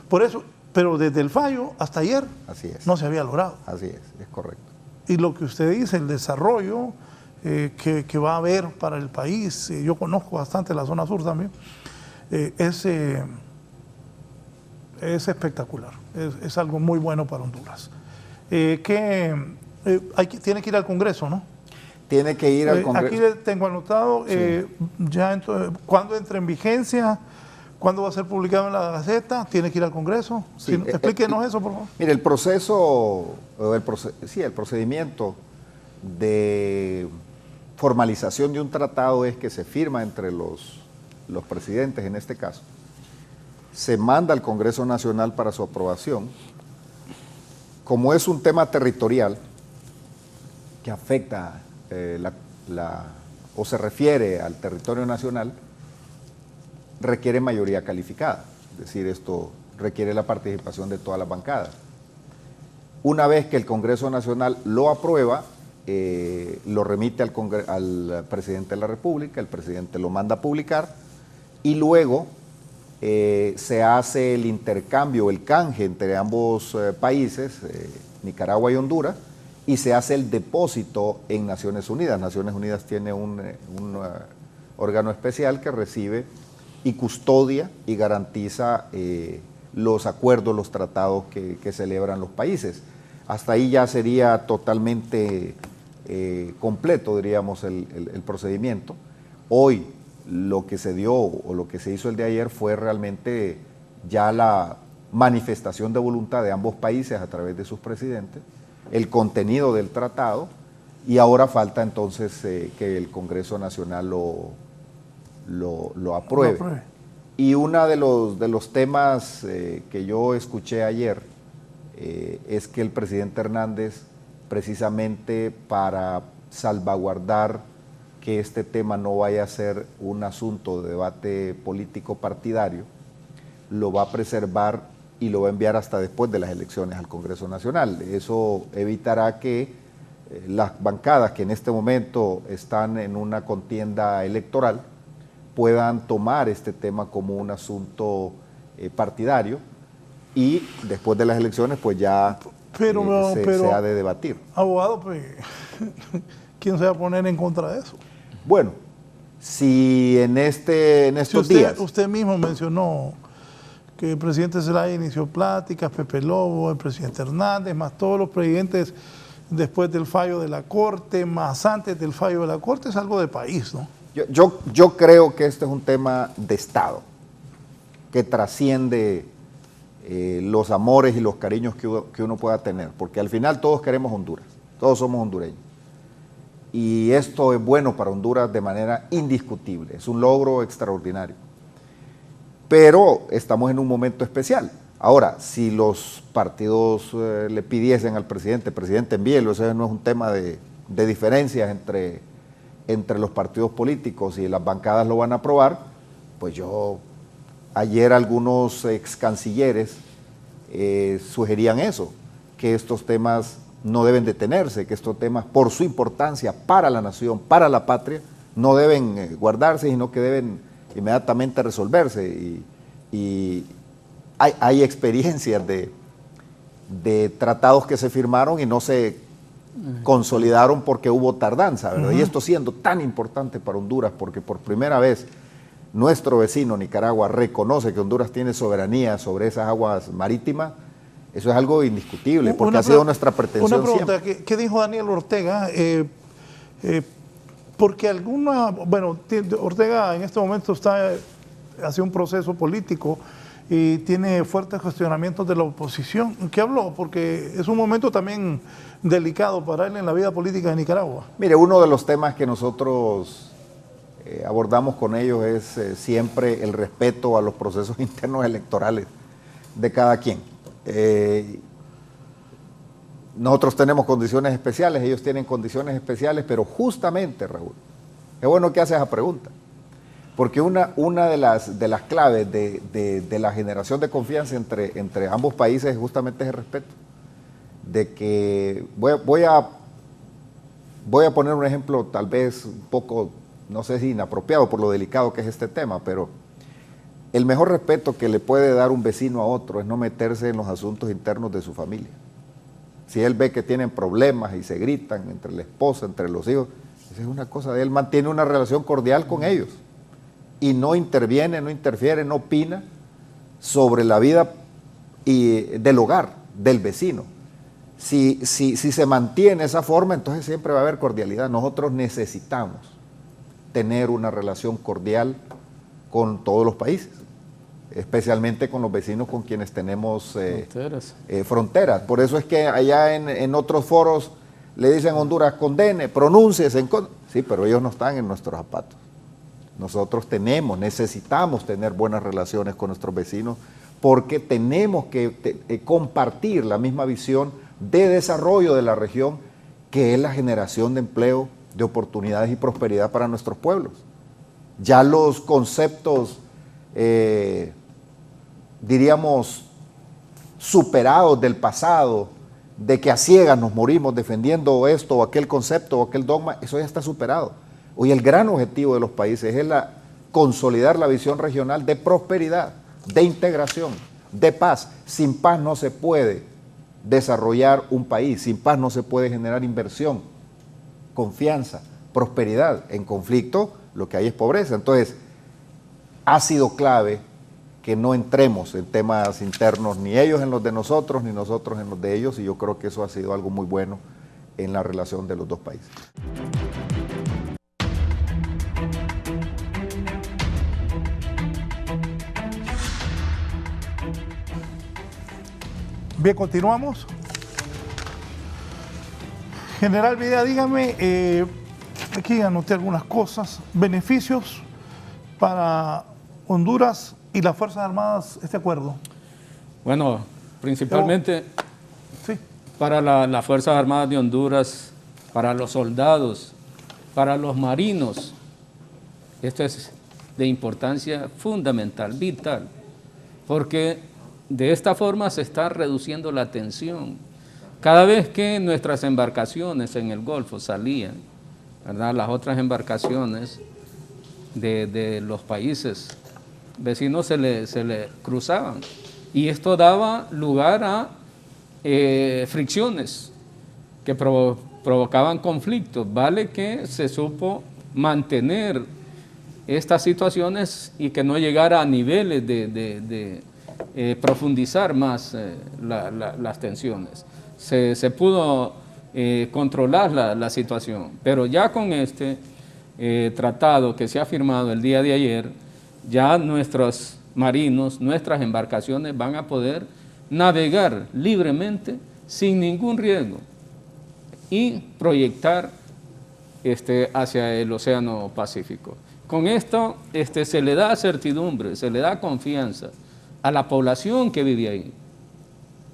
S3: Por eso, pero desde el fallo hasta ayer
S4: Así es.
S3: no se había logrado.
S4: Así es correcto.
S3: Y lo que usted dice, el desarrollo que va a haber para el país, yo conozco bastante la zona sur también, es espectacular, es algo muy bueno para Honduras. Tiene que ir al Congreso, ¿no?
S4: Tiene que ir al Congreso.
S3: Aquí le tengo anotado, ¿cuándo entra en vigencia? ¿Cuándo va a ser publicado en la Gaceta? ¿Tiene que ir al Congreso?
S4: Sí,
S3: Explíquenos eso, por favor.
S4: Mire, el procedimiento de formalización de un tratado es que se firma entre los presidentes, en este caso, se manda al Congreso Nacional para su aprobación. Como es un tema territorial que afecta o se refiere al territorio nacional, requiere mayoría calificada, es decir, esto requiere la participación de todas las bancadas. Una vez que el Congreso Nacional lo aprueba, lo remite al presidente de la República, el presidente lo manda a publicar y luego se hace el intercambio, el canje entre ambos países, Nicaragua y Honduras, y se hace el depósito en Naciones Unidas. Naciones Unidas tiene un órgano especial que recibe y custodia y garantiza los acuerdos, los tratados que celebran los países. Hasta ahí ya sería totalmente completo, diríamos, el procedimiento. Hoy lo que se dio o lo que se hizo el de ayer fue realmente ya la manifestación de voluntad de ambos países a través de sus presidentes, el contenido del tratado, y ahora falta entonces que el Congreso Nacional lo apruebe. Y uno de los temas que yo escuché ayer es que el presidente Hernández, precisamente para salvaguardar que este tema no vaya a ser un asunto de debate político partidario, lo va a preservar y lo va a enviar hasta después de las elecciones al Congreso Nacional. Eso evitará que las bancadas que en este momento están en una contienda electoral puedan tomar este tema como un asunto partidario y después de las elecciones pues ya se ha de debatir.
S3: Abogado, pues, ¿quién se va a poner en contra de eso?
S4: Bueno, si en estos días...
S3: Usted mismo mencionó que el presidente Zelaya inició pláticas, Pepe Lobo, el presidente Hernández, más todos los presidentes después del fallo de la Corte, más antes del fallo de la Corte, es algo de país, ¿no?
S4: Yo creo que este es un tema de Estado, que trasciende los amores y los cariños que uno pueda tener, porque al final todos queremos Honduras, todos somos hondureños. Y esto es bueno para Honduras de manera indiscutible, es un logro extraordinario. Pero estamos en un momento especial. Ahora, si los partidos le pidiesen al presidente envíelo, ese no es un tema de diferencias entre los partidos políticos y las bancadas lo van a aprobar, pues yo Ayer algunos ex cancilleres sugerían eso, que estos temas no deben detenerse, que estos temas por su importancia para la nación, para la patria, no deben guardarse, sino que deben inmediatamente resolverse. Y hay experiencias de tratados que se firmaron y no se consolidaron porque hubo tardanza, ¿verdad? Y esto siendo tan importante para Honduras, porque por primera vez nuestro vecino Nicaragua reconoce que Honduras tiene soberanía sobre esas aguas marítimas, eso es algo indiscutible, porque ha sido nuestra pretensión
S3: Una pregunta,
S4: siempre.
S3: ¿qué dijo Daniel Ortega? Porque Ortega en este momento hace un proceso político y tiene fuertes cuestionamientos de la oposición. ¿Qué habló? Porque es un momento también delicado para él en la vida política de Nicaragua.
S4: Mire, uno de los temas que nosotros abordamos con ellos es siempre el respeto a los procesos internos electorales de cada quien. Nosotros tenemos condiciones especiales, ellos tienen condiciones especiales, pero justamente, Raúl, es bueno que haces esa pregunta, porque una de las claves de la generación de confianza entre ambos países es justamente ese respeto, de que voy a poner un ejemplo tal vez un poco, no sé si inapropiado por lo delicado que es este tema, pero el mejor respeto que le puede dar un vecino a otro es no meterse en los asuntos internos de su familia. Si él ve que tienen problemas y se gritan entre la esposa, entre los hijos, esa es una cosa de él, mantiene una relación cordial con ellos y no interviene, no interfiere, no opina sobre la vida del hogar, del vecino. Si se mantiene esa forma, entonces siempre va a haber cordialidad. Nosotros necesitamos tener una relación cordial con todos los países, especialmente con los vecinos con quienes tenemos fronteras. Por eso es que allá en otros foros le dicen a Honduras, condene, pronúnciese. Sí, pero ellos no están en nuestros zapatos. Nosotros necesitamos tener buenas relaciones con nuestros vecinos porque tenemos que compartir la misma visión de desarrollo de la región, que es la generación de empleo, de oportunidades y prosperidad para nuestros pueblos. Ya los conceptos, diríamos, superados del pasado, de que a ciegas nos morimos defendiendo esto o aquel concepto o aquel dogma, eso ya está superado. Hoy el gran objetivo de los países es consolidar la visión regional de prosperidad, de integración, de paz. Sin paz no se puede desarrollar un país, sin paz no se puede generar inversión, confianza, prosperidad. En conflicto lo que hay es pobreza. Entonces, ha sido clave que no entremos en temas internos, ni ellos en los de nosotros, ni nosotros en los de ellos, y yo creo que eso ha sido algo muy bueno en la relación de los dos países.
S3: Bien, continuamos. General Videla, dígame, aquí anoté algunas cosas, beneficios para Honduras y las Fuerzas Armadas, este acuerdo.
S5: Bueno, principalmente para las Fuerzas Armadas de Honduras, para los soldados, para los marinos, esto es de importancia fundamental, vital, porque de esta forma se está reduciendo la tensión. Cada vez que nuestras embarcaciones en el Golfo salían, ¿verdad?, las otras embarcaciones de los países vecinos se le cruzaban, y esto daba lugar a fricciones que provocaban conflictos. Vale que se supo mantener estas situaciones y que no llegara a niveles de profundizar más las tensiones. Se pudo controlar la situación, pero ya con este tratado que se ha firmado el día de ayer, ya nuestros marinos, nuestras embarcaciones van a poder navegar libremente sin ningún riesgo y proyectar hacia el Océano Pacífico. Con esto se le da certidumbre, se le da confianza a la población que vive ahí,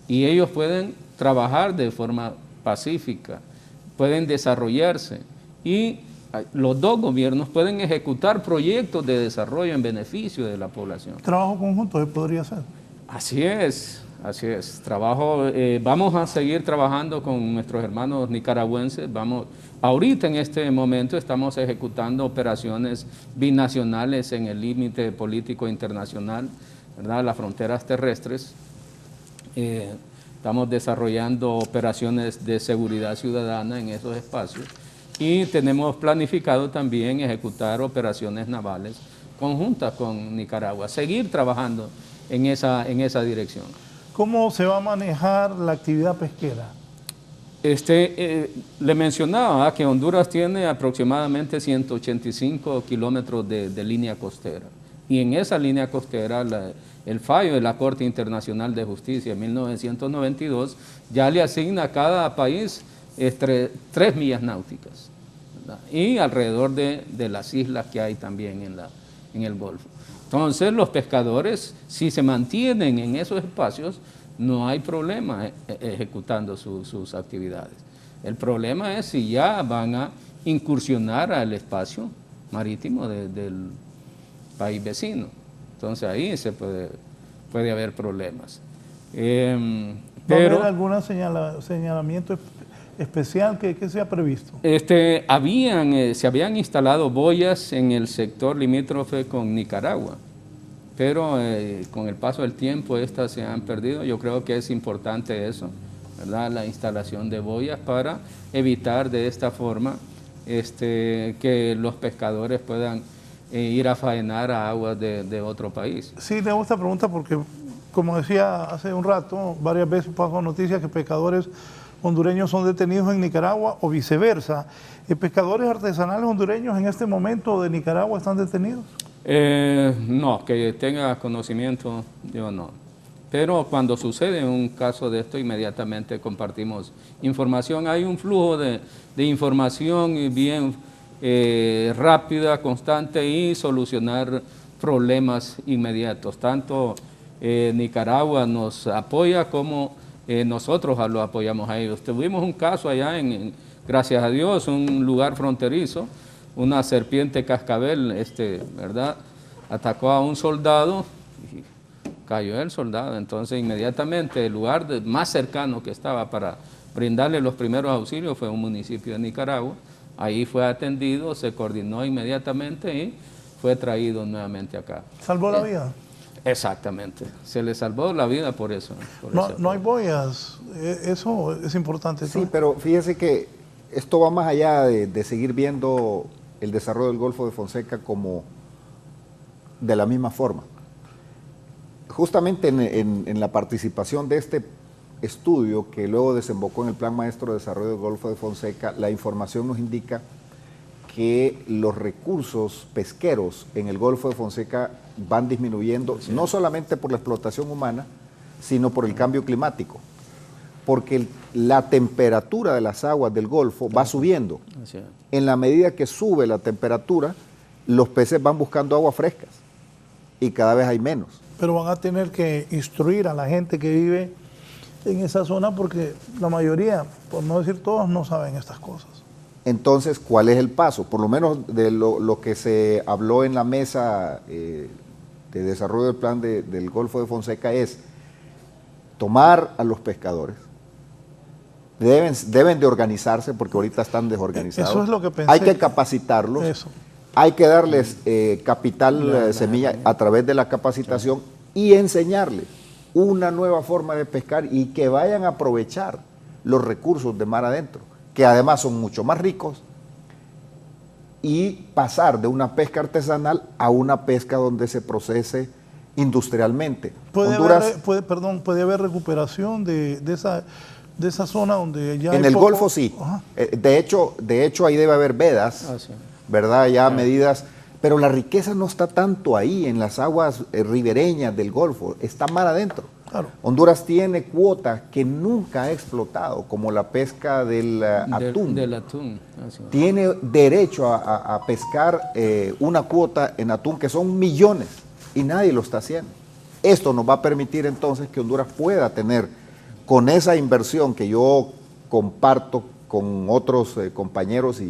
S5: y ellos pueden trabajar de forma pacífica, pueden desarrollarse y los dos gobiernos pueden ejecutar proyectos de desarrollo en beneficio de la población.
S3: Trabajo conjunto se podría hacer.
S5: Así es, así es. Vamos a seguir trabajando con nuestros hermanos nicaragüenses. Ahorita en este momento estamos ejecutando operaciones binacionales en el límite político internacional, ¿verdad? Las fronteras terrestres. Estamos desarrollando operaciones de seguridad ciudadana en esos espacios y tenemos planificado también ejecutar operaciones navales conjuntas con Nicaragua, seguir trabajando en esa dirección.
S3: ¿Cómo se va a manejar la actividad pesquera?
S5: Le mencionaba que Honduras tiene aproximadamente 185 kilómetros de línea costera y en esa línea costera el fallo de la Corte Internacional de Justicia en 1992 ya le asigna a cada país 3 millas náuticas, ¿verdad? Y alrededor de las islas que hay también en el Golfo. Entonces los pescadores, si se mantienen en esos espacios, no hay problema ejecutando sus actividades. El problema es si ya van a incursionar al espacio marítimo del país vecino. Entonces ahí puede haber problemas.
S3: ¿Va a haber algún señalamiento especial que se ha previsto?
S5: Se habían instalado boyas en el sector limítrofe con Nicaragua, pero con el paso del tiempo estas se han perdido. Yo creo que es importante eso, ¿verdad? La instalación de boyas para evitar de esta forma que los pescadores puedan ir a faenar a aguas de otro país.
S3: Sí, le hago esta pregunta porque, como decía hace un rato, varias veces pasó noticias que pescadores hondureños son detenidos en Nicaragua o viceversa. ¿Pescadores artesanales hondureños en este momento de Nicaragua están detenidos?
S5: No, que tenga conocimiento, yo no. Pero cuando sucede un caso de esto, inmediatamente compartimos información. Hay un flujo de información bien rápida, constante y solucionar problemas inmediatos. Tanto Nicaragua nos apoya como nosotros lo apoyamos a ellos. Tuvimos un caso allá gracias a Dios, un lugar fronterizo, una serpiente cascabel, ¿verdad? Atacó a un soldado y cayó el soldado. Entonces inmediatamente el lugar más cercano que estaba para brindarle los primeros auxilios fue un municipio de Nicaragua. Ahí fue atendido, se coordinó inmediatamente y fue traído nuevamente acá.
S3: ¿Salvó la vida?
S5: Exactamente, se le salvó la vida por eso.
S3: No hay boyas, eso es importante.
S4: Sí, pero fíjese que esto va más allá de seguir viendo el desarrollo del Golfo de Fonseca como de la misma forma. Justamente en la participación de este estudio que luego desembocó en el Plan Maestro de Desarrollo del Golfo de Fonseca, la información nos indica que los recursos pesqueros en el Golfo de Fonseca van disminuyendo, sí, no solamente por la explotación humana, sino por el cambio climático, porque la temperatura de las aguas del Golfo va subiendo. Sí. En la medida que sube la temperatura, los peces van buscando aguas frescas y cada vez hay menos.
S3: Pero van a tener que instruir a la gente que vive en esa zona porque la mayoría, por no decir todos, no saben estas cosas.
S4: Entonces, ¿cuál es el paso? Por lo menos de lo que se habló en la mesa de desarrollo del plan del Golfo de Fonseca es tomar a los pescadores, deben de organizarse porque ahorita están desorganizados.
S3: Eso es lo que pensé.
S4: Hay que capacitarlos,
S3: eso.
S4: Hay que darles capital semilla a través de la capacitación y enseñarles una nueva forma de pescar y que vayan a aprovechar los recursos de mar adentro, que además son mucho más ricos, y pasar de una pesca artesanal a una pesca donde se procese industrialmente.
S3: ¿Puede haber recuperación de esa zona donde ya
S4: en
S3: hay
S4: el
S3: poco?
S4: Golfo sí. De hecho ahí debe haber vedas, sí, ¿verdad? Ya medidas, pero la riqueza no está tanto ahí en las aguas ribereñas del Golfo, está mar adentro.
S3: Claro.
S4: Honduras tiene cuotas que nunca ha explotado, como la pesca del atún.
S5: Del atún.
S4: Tiene derecho a pescar una cuota en atún que son millones y nadie lo está haciendo. Esto nos va a permitir entonces que Honduras pueda tener, con esa inversión que yo comparto con otros compañeros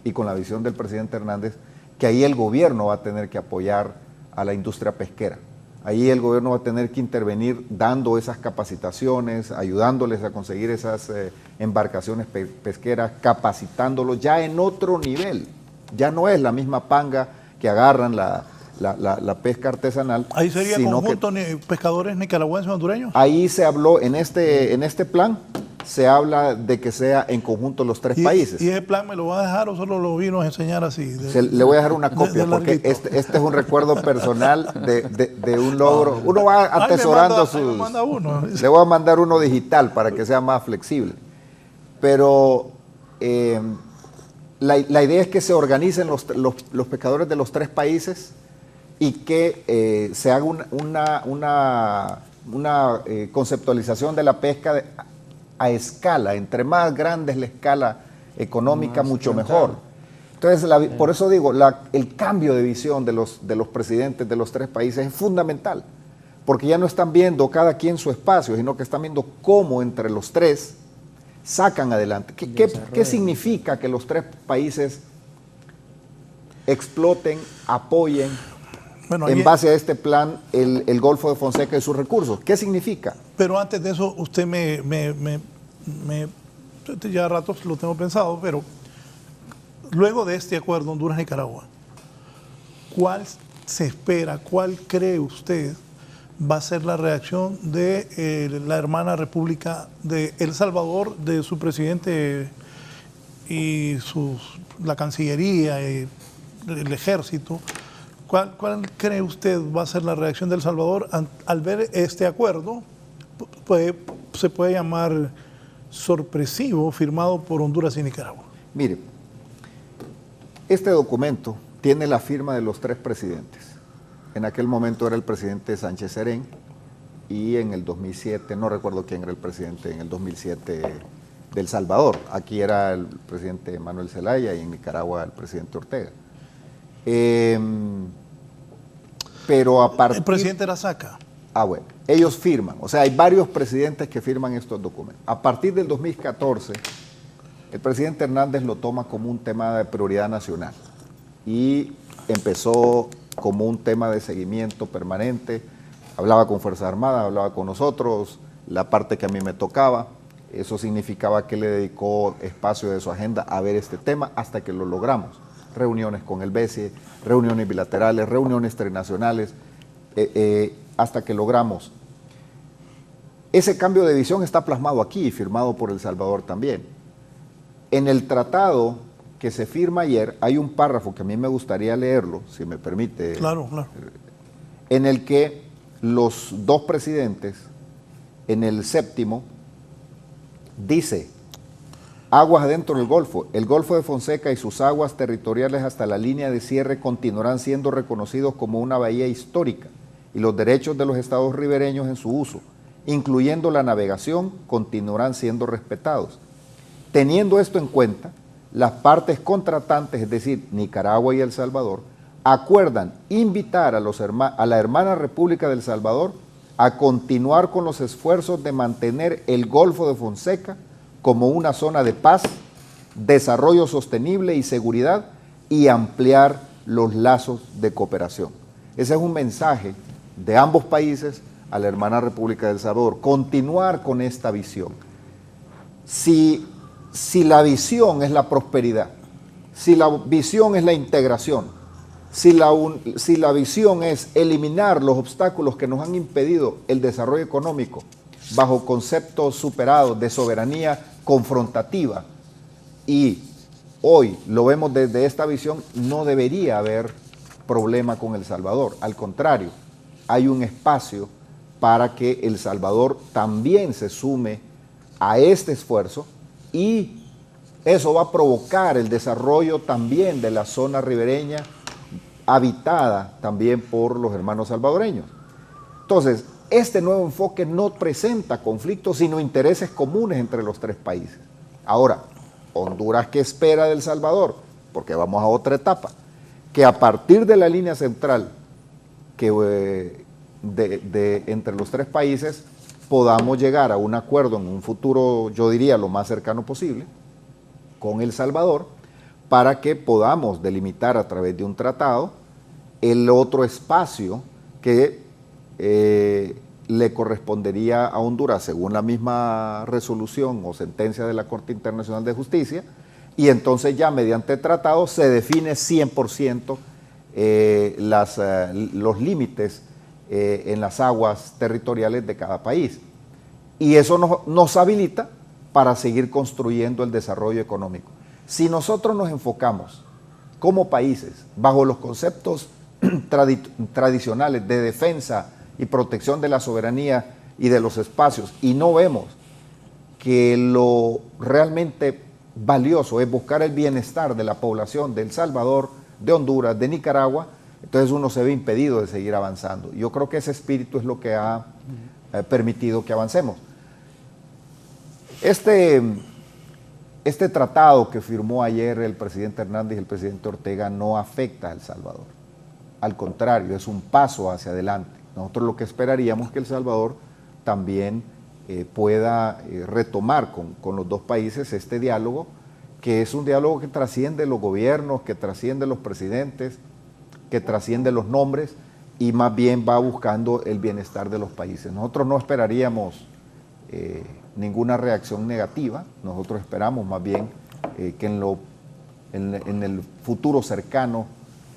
S4: y con la visión del presidente Hernández, que ahí el gobierno va a tener que apoyar a la industria pesquera. Ahí el gobierno va a tener que intervenir dando esas capacitaciones, ayudándoles a conseguir esas embarcaciones pesqueras, capacitándolos ya en otro nivel. Ya no es la misma panga que agarran la pesca artesanal.
S3: Ahí sería conjunto pescadores nicaragüenses hondureños.
S4: Ahí se habló, en este plan, se habla de que sea en conjunto los tres países.
S3: ¿Y ese plan me lo va a dejar o solo lo vino a enseñar así?
S4: Le voy a dejar una copia porque este es un recuerdo personal de un logro. Uno va atesorando sus... Le voy a mandar uno digital para que sea más flexible. Pero la idea es que se organicen los pescadores de los tres países y que se haga una conceptualización de la pesca a escala. Entre más grande es la escala económica, mucho mejor. Entonces, por eso digo, el cambio de visión de los presidentes de los tres países es fundamental, porque ya no están viendo cada quien su espacio, sino que están viendo cómo entre los tres sacan adelante. ¿Qué significa que los tres países exploten, apoyen, en base a este plan, el Golfo de Fonseca y sus recursos? ¿Qué significa?
S3: Pero antes de eso, usted ya ratos lo tengo pensado, pero luego de este acuerdo Honduras-Nicaragua, ¿cuál se espera, cuál cree usted va a ser la reacción de la hermana República de El Salvador, de su presidente y la Cancillería y el Ejército? ¿Cuál cree usted va a ser la reacción de El Salvador al ver este acuerdo? Se puede llamar sorpresivo, firmado por Honduras y Nicaragua.
S4: Mire, este documento tiene la firma de los tres presidentes. En aquel momento era el presidente Sánchez Serén y en el 2007, no recuerdo quién era el presidente en el 2007 de El Salvador. Aquí era el presidente Manuel Zelaya y en Nicaragua el presidente Ortega. Pero a partir...
S3: El presidente era Saca.
S4: Bueno, ellos firman, o sea, hay varios presidentes que firman estos documentos. A partir del 2014, el presidente Hernández lo toma como un tema de prioridad nacional y empezó como un tema de seguimiento permanente. Hablaba con Fuerzas Armadas, hablaba con nosotros, la parte que a mí me tocaba. Eso significaba que le dedicó espacio de su agenda a ver este tema hasta que lo logramos. Reuniones con el BCE, reuniones bilaterales, reuniones trinacionales, hasta que logramos. Ese cambio de visión está plasmado aquí y firmado por El Salvador también. En el tratado que se firma ayer hay un párrafo que a mí me gustaría leerlo, si me permite.
S3: Claro, claro.
S4: En el que los dos presidentes, en el séptimo, dice: aguas adentro del Golfo. El Golfo de Fonseca y sus aguas territoriales hasta la línea de cierre continuarán siendo reconocidos como una bahía histórica y los derechos de los estados ribereños en su uso, incluyendo la navegación, continuarán siendo respetados. Teniendo esto en cuenta, las partes contratantes, es decir, Nicaragua y El Salvador, acuerdan invitar a la hermana República de El Salvador a continuar con los esfuerzos de mantener el Golfo de Fonseca como una zona de paz, desarrollo sostenible y seguridad, y ampliar los lazos de cooperación. Ese es un mensaje de ambos países a la hermana República de El Salvador: continuar con esta visión. Si la visión es la prosperidad, si la visión es la integración, si la visión es eliminar los obstáculos que nos han impedido el desarrollo económico bajo conceptos superados de soberanía confrontativa, y hoy lo vemos desde esta visión, no debería haber problema con El Salvador. Al contrario, hay un espacio para que El Salvador también se sume a este esfuerzo, y eso va a provocar el desarrollo también de la zona ribereña habitada también por los hermanos salvadoreños. Entonces, este nuevo enfoque no presenta conflictos, sino intereses comunes entre los tres países. Ahora, Honduras, ¿qué espera de El Salvador? Porque vamos a otra etapa. Que a partir de la línea central entre los tres países podamos llegar a un acuerdo en un futuro, yo diría, lo más cercano posible, con El Salvador, para que podamos delimitar a través de un tratado el otro espacio que le correspondería a Honduras según la misma resolución o sentencia de la Corte Internacional de Justicia, y entonces ya mediante tratado se define 100% los límites en las aguas territoriales de cada país. Y eso nos habilita para seguir construyendo el desarrollo económico. Si nosotros nos enfocamos como países bajo los conceptos tradicionales de defensa y protección de la soberanía y de los espacios, y no vemos que lo realmente valioso es buscar el bienestar de la población de El Salvador, de Honduras, de Nicaragua, entonces uno se ve impedido de seguir avanzando. Yo creo que ese espíritu es lo que ha permitido que avancemos. Este tratado que firmó ayer el presidente Hernández y el presidente Ortega no afecta a El Salvador. Al contrario, es un paso hacia adelante. Nosotros lo que esperaríamos que El Salvador también pueda retomar con los dos países este diálogo, que es un diálogo que trasciende los gobiernos, que trasciende los presidentes, que trasciende los nombres y más bien va buscando el bienestar de los países. Nosotros no esperaríamos ninguna reacción negativa, nosotros esperamos más bien que en el futuro cercano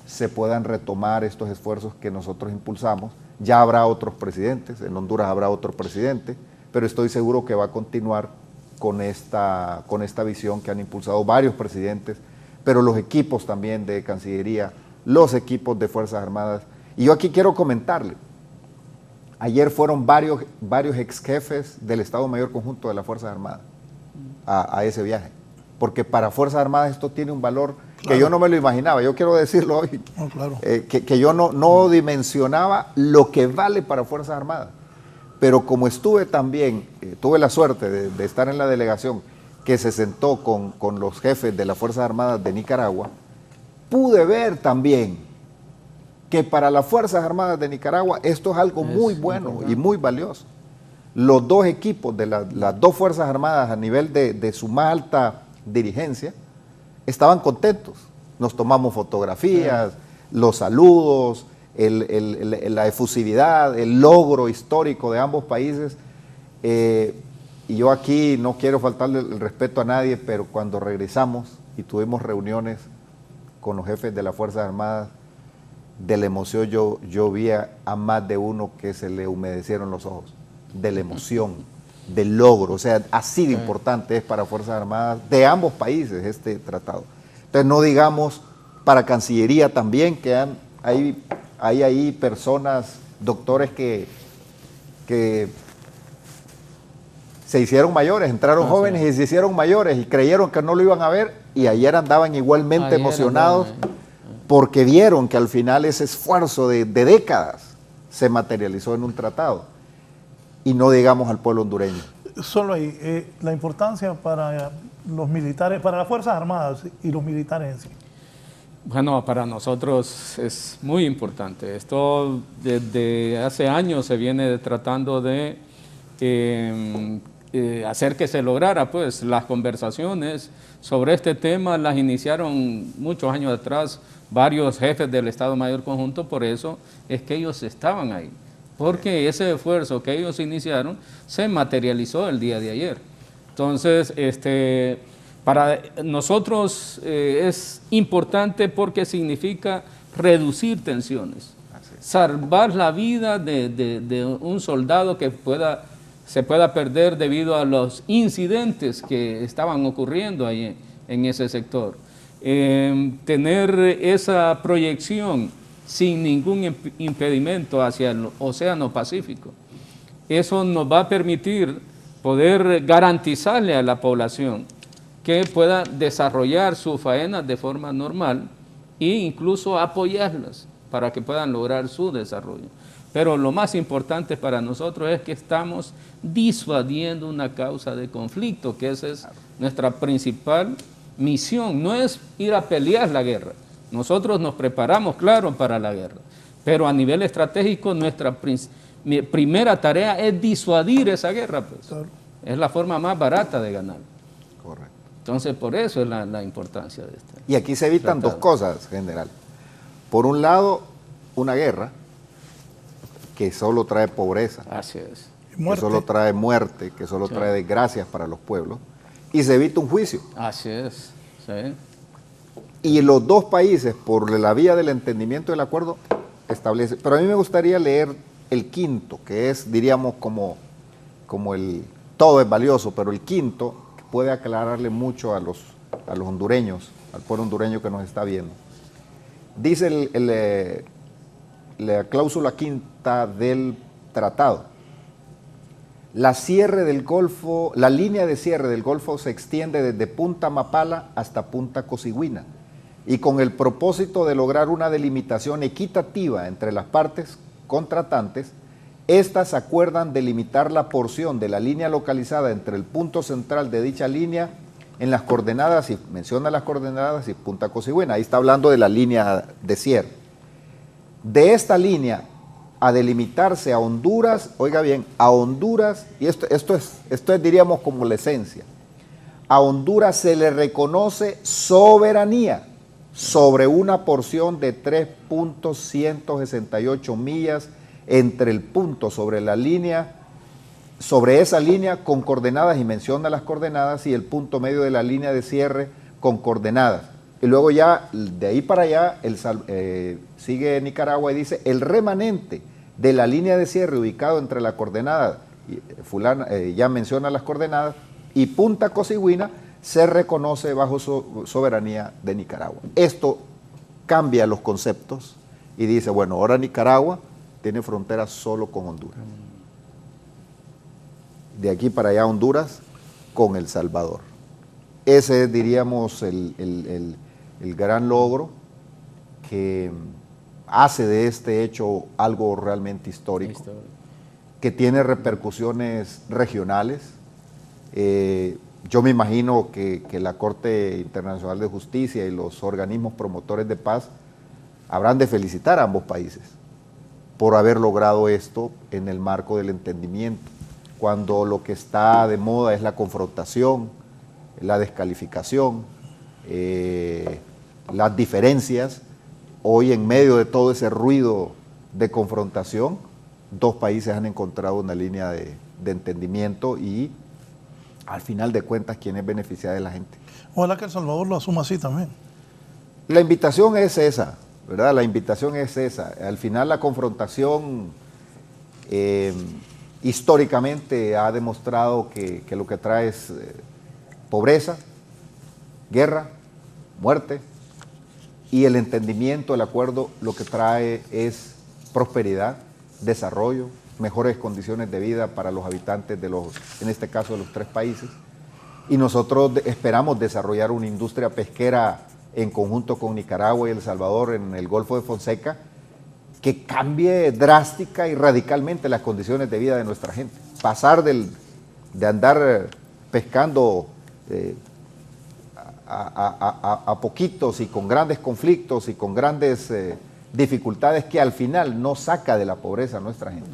S4: se puedan retomar estos esfuerzos que nosotros impulsamos. Ya habrá otros presidentes, en Honduras habrá otro presidente, pero estoy seguro que va a continuar con esta visión que han impulsado varios presidentes, pero los equipos también de Cancillería, los equipos de Fuerzas Armadas. Y yo aquí quiero comentarle, ayer fueron varios ex jefes del Estado Mayor Conjunto de las Fuerzas Armadas a ese viaje, porque para Fuerzas Armadas esto tiene un valor que yo no me lo imaginaba, yo quiero decirlo hoy, que yo no dimensionaba lo que vale para Fuerzas Armadas, pero como estuve también, tuve la suerte de estar en la delegación que se sentó con los jefes de las Fuerzas Armadas de Nicaragua, pude ver también que para las Fuerzas Armadas de Nicaragua esto es algo muy bueno y muy valioso. Los dos equipos de las dos Fuerzas Armadas a nivel de su más alta dirigencia estaban contentos. Nos tomamos fotografías, los saludos, la efusividad, el logro histórico de ambos países. Y yo aquí no quiero faltarle el respeto a nadie, pero cuando regresamos y tuvimos reuniones con los jefes de las Fuerzas Armadas, de la emoción yo vi a más de uno que se le humedecieron los ojos, de la emoción, del logro. O sea, así de importante es para Fuerzas Armadas de ambos países este tratado. Entonces no digamos para Cancillería también, que hay ahí personas, doctores que se hicieron mayores, entraron jóvenes y se hicieron mayores y creyeron que no lo iban a ver, y ayer andaban igualmente emocionados porque vieron que al final ese esfuerzo de décadas se materializó en un tratado. Y no digamos al pueblo hondureño.
S3: Solo ahí, la importancia para los militares, para las Fuerzas Armadas y los militares en sí.
S5: Bueno, para nosotros es muy importante. Esto desde hace años se viene tratando de hacer que se lograra, pues las conversaciones sobre este tema las iniciaron muchos años atrás varios jefes del Estado Mayor Conjunto, por eso es que ellos estaban ahí, porque ese esfuerzo que ellos iniciaron se materializó el día de ayer. Entonces, para nosotros es importante porque significa reducir tensiones, salvar la vida de un soldado que se pueda perder debido a los incidentes que estaban ocurriendo ahí en ese sector. Tener esa proyección sin ningún impedimento hacia el Océano Pacífico. Eso nos va a permitir poder garantizarle a la población que pueda desarrollar su faena de forma normal e incluso apoyarlas para que puedan lograr su desarrollo. Pero lo más importante para nosotros es que estamos disuadiendo una causa de conflicto, que esa es nuestra principal misión. No es ir a pelear la guerra. Nosotros nos preparamos, claro, para la guerra, pero a nivel estratégico nuestra primera tarea es disuadir esa guerra, pues. Es la forma más barata de ganar.
S4: Correcto.
S5: Entonces, por eso es la importancia de esto.
S4: Y aquí se evitan dos cosas, general. Por un lado, una guerra que solo trae pobreza,
S5: Así es.
S4: que solo trae muerte, que solo trae desgracias para los pueblos, y se evita un juicio.
S5: Así es, sí.
S4: Y los dos países, por la vía del entendimiento del acuerdo, establecen. Pero a mí me gustaría leer el quinto, que es, diríamos, como el todo es valioso, pero el quinto puede aclararle mucho a los hondureños, al pueblo hondureño que nos está viendo. Dice la cláusula quinta del tratado: la línea de cierre del Golfo se extiende desde Punta Mapala hasta Punta Cosiguina, y con el propósito de lograr una delimitación equitativa entre las partes contratantes, estas acuerdan delimitar la porción de la línea localizada entre el punto central de dicha línea en las coordenadas, y menciona las coordenadas, y Punta Cosiguina. Ahí está hablando de la línea de cierre. De esta línea a delimitarse a Honduras, oiga bien, a Honduras, y esto es diríamos como la esencia, a Honduras se le reconoce soberanía sobre una porción de 3.168 millas entre el punto sobre esa línea con coordenadas, y menciona las coordenadas, y el punto medio de la línea de cierre con coordenadas. Y luego ya, de ahí para allá, sigue Nicaragua y dice: el remanente de la línea de cierre ubicado entre la coordenada, ya menciona las coordenadas, y Punta Cosiguina, se reconoce bajo soberanía de Nicaragua. Esto cambia los conceptos y dice, bueno, ahora Nicaragua tiene frontera solo con Honduras. De aquí para allá Honduras con El Salvador. Ese es, diríamos, el gran logro que hace de este hecho algo realmente histórico, que tiene repercusiones regionales. Yo me imagino que la Corte Internacional de Justicia y los organismos promotores de paz habrán de felicitar a ambos países por haber logrado esto en el marco del entendimiento, cuando lo que está de moda es la confrontación, la descalificación, las diferencias. Hoy, en medio de todo ese ruido de confrontación, dos países han encontrado una línea de entendimiento, y al final de cuentas, ¿quién es beneficiada de la gente?
S3: Ojalá que El Salvador lo asuma así también.
S4: La invitación es esa, ¿verdad? La invitación es esa. Al final, la confrontación históricamente ha demostrado que lo que trae es pobreza, guerra, muerte, y el entendimiento, el acuerdo, lo que trae es prosperidad, desarrollo, mejores condiciones de vida para los habitantes en este caso, de los tres países. Y nosotros esperamos desarrollar una industria pesquera en conjunto con Nicaragua y El Salvador en el Golfo de Fonseca, que cambie drástica y radicalmente las condiciones de vida de nuestra gente. Pasar de andar pescando a poquitos y con grandes conflictos y con grandes dificultades, que al final no saca de la pobreza a nuestra gente.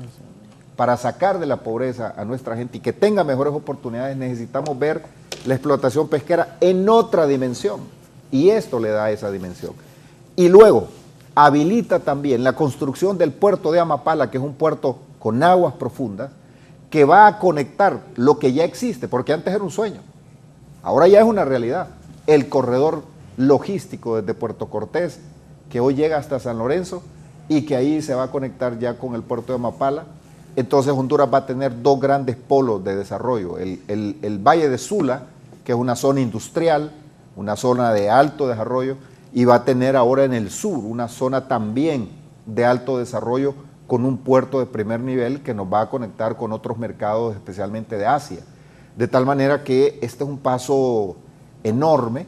S4: Para sacar de la pobreza a nuestra gente y que tenga mejores oportunidades, necesitamos ver la explotación pesquera en otra dimensión, y esto le da esa dimensión. Y luego habilita también la construcción del puerto de Amapala, que es un puerto con aguas profundas, que va a conectar lo que ya existe, porque antes era un sueño, ahora ya es una realidad, el corredor logístico desde Puerto Cortés, que hoy llega hasta San Lorenzo, y que ahí se va a conectar ya con el puerto de Amapala. Entonces Honduras va a tener dos grandes polos de desarrollo, el Valle de Sula, que es una zona industrial, una zona de alto desarrollo, y va a tener ahora en el sur una zona también de alto desarrollo, con un puerto de primer nivel que nos va a conectar con otros mercados, especialmente de Asia. De tal manera que este es un paso enorme,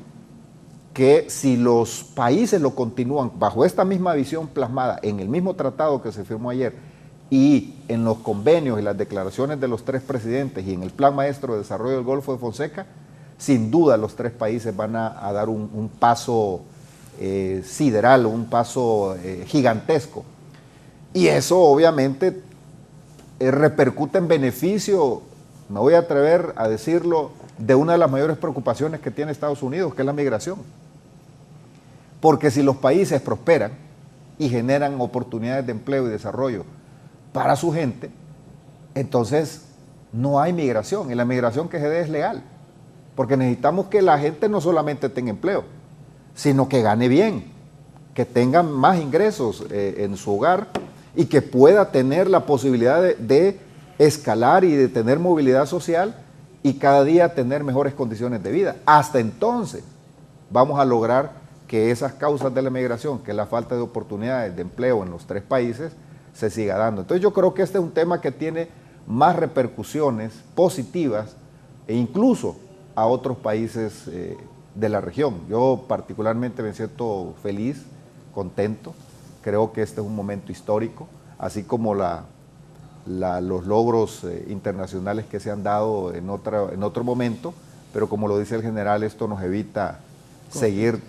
S4: que si los países lo continúan bajo esta misma visión plasmada en el mismo tratado que se firmó ayer, y en los convenios y las declaraciones de los tres presidentes, y en el Plan Maestro de Desarrollo del Golfo de Fonseca, sin duda los tres países van a dar un paso sideral, un paso gigantesco. Y eso obviamente repercute en beneficio me voy a atrever a decirlo, de una de las mayores preocupaciones que tiene Estados Unidos, que es la migración. Porque si los países prosperan y generan oportunidades de empleo y desarrollo para su gente, entonces no hay migración, y la migración que se dé es legal, porque necesitamos que la gente no solamente tenga empleo, sino que gane bien, que tenga más ingresos en su hogar y que pueda tener la posibilidad de escalar y de tener movilidad social y cada día tener mejores condiciones de vida. Hasta entonces vamos a lograr que esas causas de la migración, que es la falta de oportunidades de empleo en los 3 países, se siga dando. Entonces yo creo que este es un tema que tiene más repercusiones positivas e incluso a otros países de la región. Yo particularmente me siento feliz, contento, creo que este es un momento histórico, así como los logros internacionales que se han dado en otro momento, pero como lo dice el general, esto nos evita seguir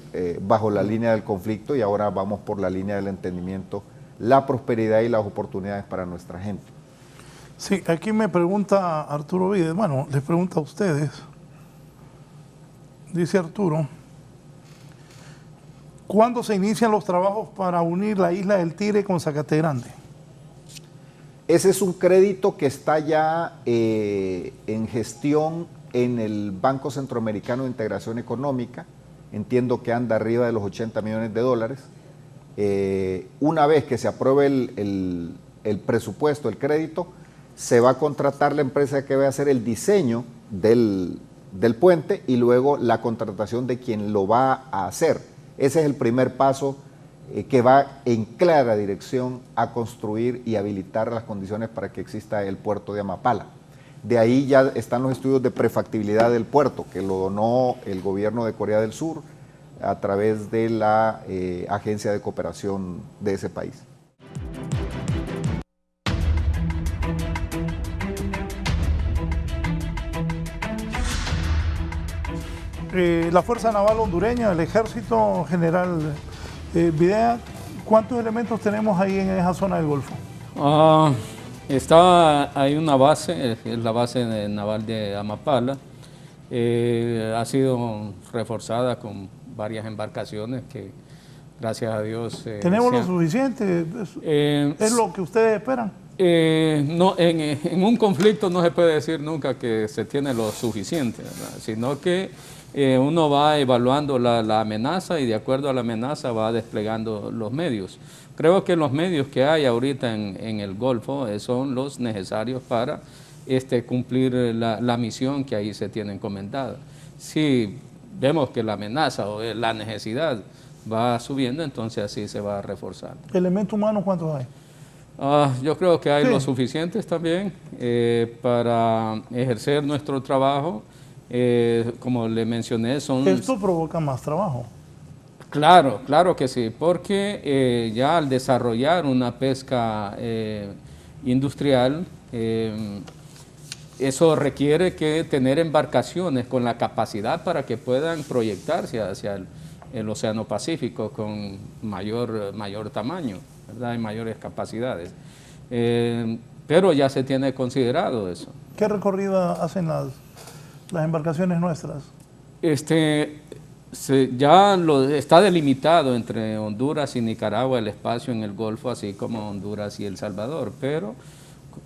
S4: bajo la línea del conflicto y ahora vamos por la línea del entendimiento, la prosperidad y las oportunidades para nuestra gente.
S3: Sí, aquí me pregunta Arturo Vides, bueno, les pregunta a ustedes, dice Arturo, ¿cuándo se inician los trabajos para unir la isla del Tigre con Zacategrande?
S4: Ese es un crédito que está ya en gestión en el Banco Centroamericano de Integración Económica. Entiendo que anda arriba de los 80 millones de dólares. Una vez que se apruebe el presupuesto, el crédito, se va a contratar la empresa que va a hacer el diseño del puente y luego la contratación de quien lo va a hacer. Ese es el primer paso que va en clara dirección a construir y habilitar las condiciones para que exista el puerto de Amapala. De ahí ya están los estudios de prefactibilidad del puerto, que lo donó el gobierno de Corea del Sur a través de la agencia de cooperación de ese país.
S3: La Fuerza Naval Hondureña, el Ejército, General Videa, ¿cuántos elementos tenemos ahí en esa zona del Golfo?
S5: Hay una base, es la base naval de Amapala. Ha sido reforzada con varias embarcaciones que, gracias a Dios...
S3: ¿Tenemos lo suficiente? ¿Es lo que ustedes esperan?
S5: No, en un conflicto no se puede decir nunca que se tiene lo suficiente, ¿verdad? Sino que uno va evaluando la amenaza y de acuerdo a la amenaza va desplegando los medios. Creo que los medios que hay ahorita en el Golfo son los necesarios para cumplir la misión que ahí se tiene encomendada. Si vemos que la amenaza o la necesidad va subiendo, entonces así se va a reforzar.
S3: ¿Elementos humanos cuántos hay?
S5: Yo creo que hay los suficientes también para ejercer nuestro trabajo. Como le mencioné,
S3: ¿Esto provoca más trabajo?
S5: Claro, claro que sí, porque ya al desarrollar una pesca industrial, eso requiere que tener embarcaciones con la capacidad para que puedan proyectarse hacia el Océano Pacífico con mayor tamaño, ¿verdad? Y mayores capacidades. Pero ya se tiene considerado eso.
S3: ¿Qué recorrido hacen las embarcaciones nuestras?
S5: Ya está delimitado entre Honduras y Nicaragua el espacio en el Golfo, así como Honduras y El Salvador, pero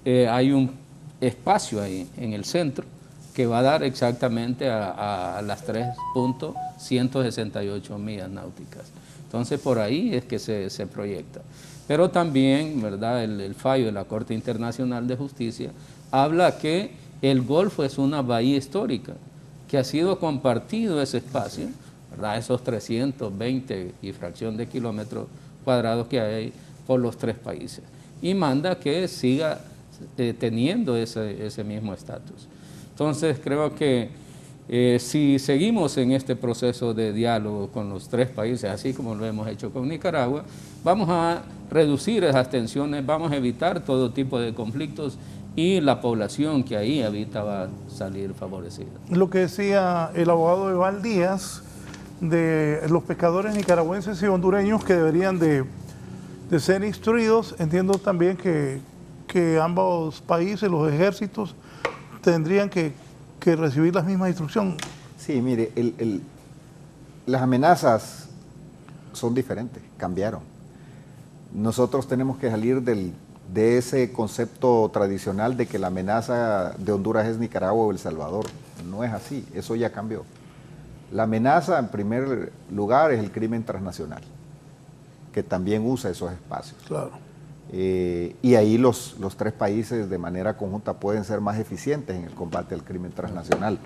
S5: hay un espacio ahí en el centro que va a dar exactamente a las 3.168 millas náuticas. Entonces por ahí es que se proyecta. Pero también, ¿verdad?, el fallo de la Corte Internacional de Justicia habla que el Golfo es una bahía histórica, que ha sido compartido ese espacio, ¿verdad?, esos 320 y fracción de kilómetros cuadrados que hay por los 3 países. Y manda que siga teniendo ese mismo estatus. Entonces creo que si seguimos en este proceso de diálogo con los 3 países, así como lo hemos hecho con Nicaragua, vamos a reducir esas tensiones, vamos a evitar todo tipo de conflictos y la población que ahí habita va a salir favorecida.
S3: Lo que decía el abogado Eval Díaz de los pescadores nicaragüenses y hondureños que deberían de ser instruidos. Entiendo también que ambos países, los ejércitos, tendrían que recibir las mismas instrucciones.
S4: Sí, mire, las amenazas son diferentes, cambiaron. Nosotros tenemos que salir de ese concepto tradicional de que la amenaza de Honduras es Nicaragua o El Salvador. No es así, eso ya cambió. La amenaza, en primer lugar, es el crimen transnacional, que también usa esos espacios.
S3: Claro.
S4: Y ahí los tres países de manera conjunta pueden ser más eficientes en el combate al crimen transnacional